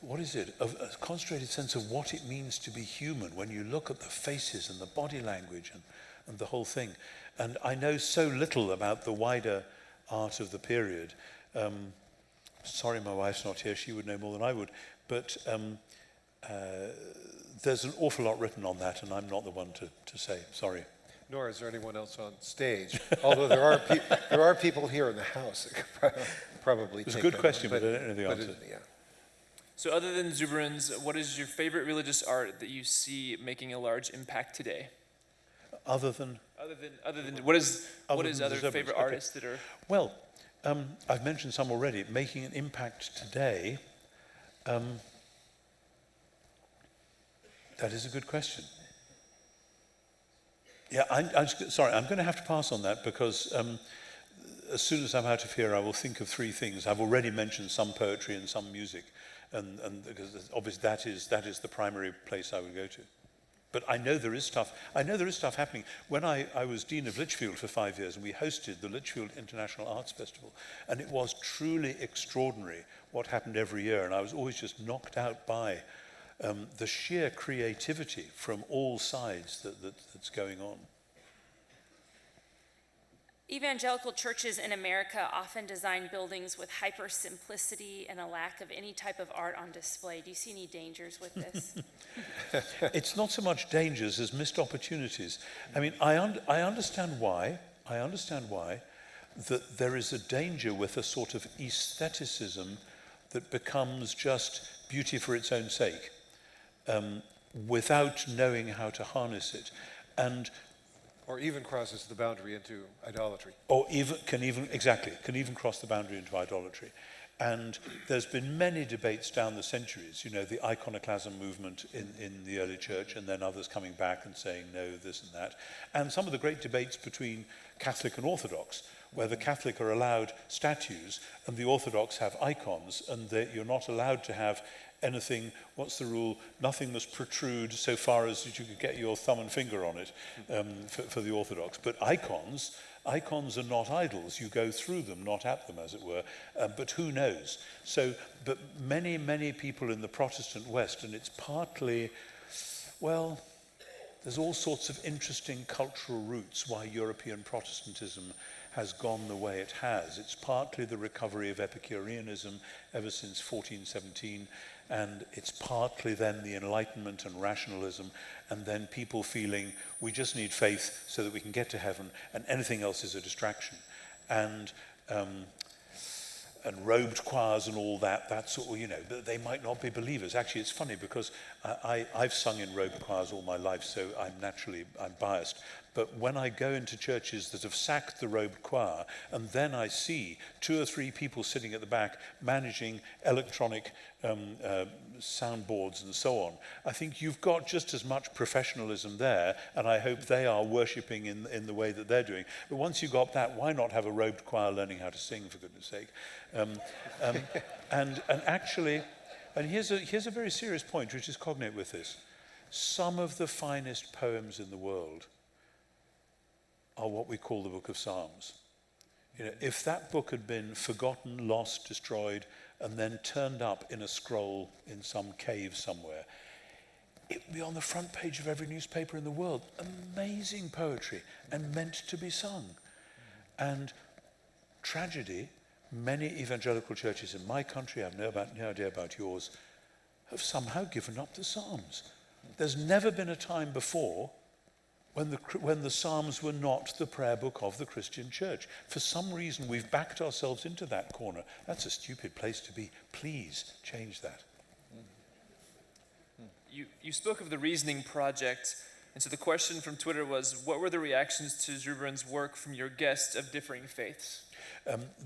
what is it? A concentrated sense of what it means to be human when you look at the faces and the body language and and the whole thing. And I know so little about the wider art of the period. Sorry my wife's not here, she would know more than I would. But there's an awful lot written on that, and I'm not the one to say, sorry. Nor is there anyone else on stage, although there are people here in the house that could probably It's a take good that question, on, but I don't know the answer. yeah. So other than Zuberans, what is your favorite religious art that you see making a large impact today? Other than What is Other than the other Zuberans, favorite okay. artists that are? well, I've mentioned some already. Making an impact today, that is a good question. Yeah, sorry, I'm going to have to pass on that because as soon as I'm out of here, I will think of three things. I've already mentioned some poetry and some music, and because obviously that is the primary place I would go to. But I know there is stuff. I know there is stuff happening. When I was Dean of Lichfield for 5 years, and we hosted the Lichfield International Arts Festival, and it was truly extraordinary what happened every year, and I was always just knocked out by the sheer creativity from all sides that's going on. Evangelical churches in America often design buildings with hyper simplicity and a lack of any type of art on display. Do you see any dangers with this? It's not so much dangers as missed opportunities. I mean, I understand why. I understand why that there is a danger with a sort of aestheticism that becomes just beauty for its own sake, without knowing how to harness it, Or even crosses the boundary into idolatry. or can even cross the boundary into idolatry. And there's been many debates down the centuries, you know, the iconoclasm movement in the early church, and then others coming back and saying no, this and that. And some of the great debates between Catholic and Orthodox, where the Catholic are allowed statues and the Orthodox have icons, and you're not allowed to have anything, what's the rule? Nothing must protrude so far as you could get your thumb and finger on it for the Orthodox. But icons are not idols. You go through them, not at them, as it were. But who knows? So, but many, many people in the Protestant West, and it's partly, well, there's all sorts of interesting cultural roots why European Protestantism has gone the way it has. It's partly the recovery of Epicureanism ever since 1417, and it's partly then the Enlightenment and rationalism, and then people feeling we just need faith so that we can get to heaven, and anything else is a distraction. And robed choirs and all that, that's all, you know, they might not be believers. Actually, it's funny because I've sung in robed choirs all my life, so I'm biased. But when I go into churches that have sacked the robed choir, and then I see 2 or 3 people sitting at the back managing electronic soundboards and so on, I think you've got just as much professionalism there, and I hope they are worshipping in the way that they're doing. But once you've got that, why not have a robed choir learning how to sing, for goodness sake? And actually, and here's a very serious point, which is cognate with this. Some of the finest poems in the world are what we call the Book of Psalms. You know, if that book had been forgotten, lost, destroyed, and then turned up in a scroll in some cave somewhere, it would be on the front page of every newspaper in the world. Amazing poetry and meant to be sung. And tragedy, many evangelical churches in my country, I've no idea about yours, have somehow given up the Psalms. There's never been a time before when the Psalms were not the prayer book of the Christian church. For some reason, we've backed ourselves into that corner. That's a stupid place to be. Please change that. You spoke of the Reasoning Project, and so the question from Twitter was, what were the reactions to Zuberans' work from your guests of differing faiths?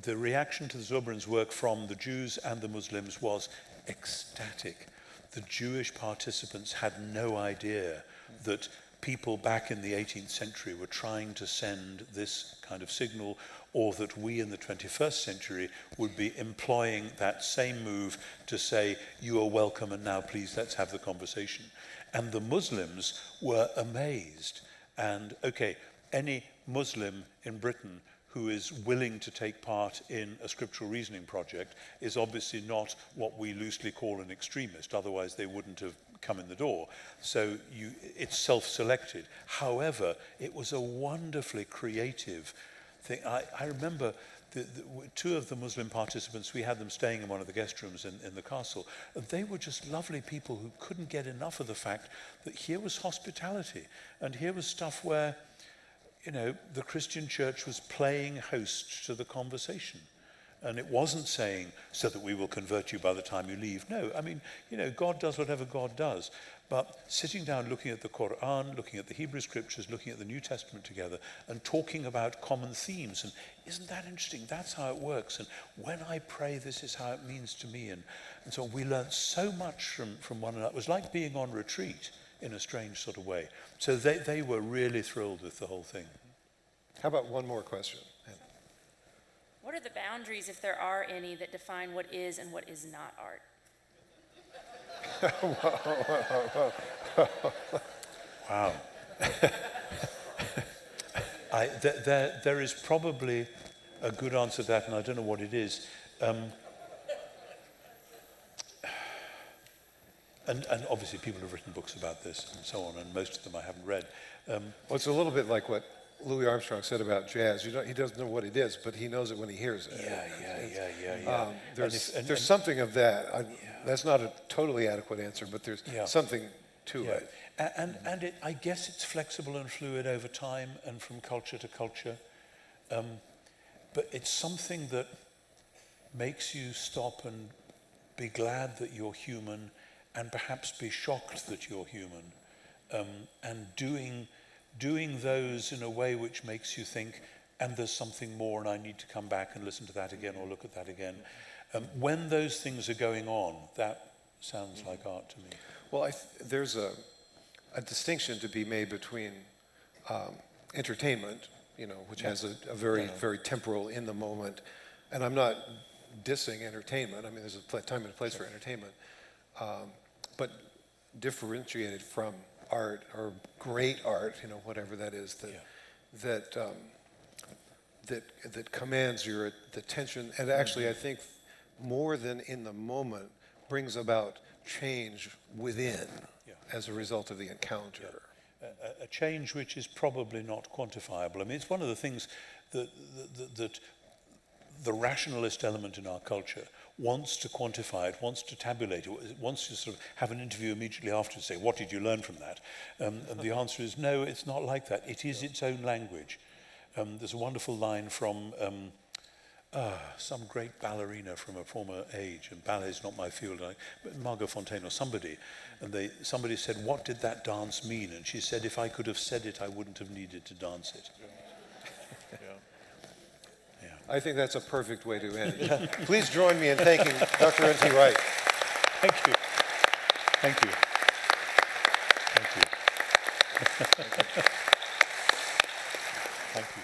The reaction to the Zuberans' work from the Jews and the Muslims was ecstatic. The Jewish participants had no idea that people back in the 18th century were trying to send this kind of signal, or that we in the 21st century would be employing that same move to say, you are welcome and now please let's have the conversation. And the Muslims were amazed. And okay, any Muslim in Britain who is willing to take part in a scriptural reasoning project is obviously not what we loosely call an extremist, otherwise they wouldn't have come in the door. So it's self-selected. However, it was a wonderfully creative thing. I remember two of the Muslim participants, we had them staying in one of the guest rooms in the castle, and they were just lovely people who couldn't get enough of the fact that here was hospitality, and here was stuff where, you know, the Christian church was playing host to the conversation. And it wasn't saying, so that we will convert you by the time you leave. No, I mean, you know, God does whatever God does. But sitting down, looking at the Quran, looking at the Hebrew scriptures, looking at the New Testament together, and talking about common themes. And isn't that interesting? That's how it works. And when I pray, this is how it means to me. And so we learned so much from one another. It was like being on retreat in a strange sort of way. So they were really thrilled with the whole thing. How about one more question? What are the boundaries, if there are any, that define what is and what is not art? Wow. There is probably a good answer to that, and I don't know what it is. And obviously people have written books about this and so on, and most of them I haven't read. Well, it's a little bit like what Louis Armstrong said about jazz. He doesn't know what it is, but he knows it when he hears it. Yeah. There's something of that. That's not a totally adequate answer, but there's something to it. And I guess it's flexible and fluid over time and from culture to culture. But it's something that makes you stop and be glad that you're human, and perhaps be shocked that you're human, and doing those in a way which makes you think, and there's something more, and I need to come back and listen to that again or look at that again. When those things are going on, that sounds like art to me. Well, there's a distinction to be made between entertainment, which has a very, very temporal, in the moment, and I'm not dissing entertainment. I mean, there's a time and a place for entertainment, but differentiated from art, or great art, whatever that is, that commands your attention, and actually, I think, more than in the moment, brings about change within as a result of the encounter. A change which is probably not quantifiable. I mean, it's one of the things that the rationalist element in our culture wants to quantify it, wants to tabulate it, wants to sort of have an interview immediately after and say, what did you learn from that? And the answer is no, it's not like that. It is its own language. There's a wonderful line from some great ballerina from a former age, and ballet is not my field, but Margot Fontaine or somebody, and somebody said, what did that dance mean? And she said, if I could have said it, I wouldn't have needed to dance it. I think that's a perfect way to end. Please join me in thanking Dr. N.T. Wright. Thank you. Thank you. Thank you. Thank you.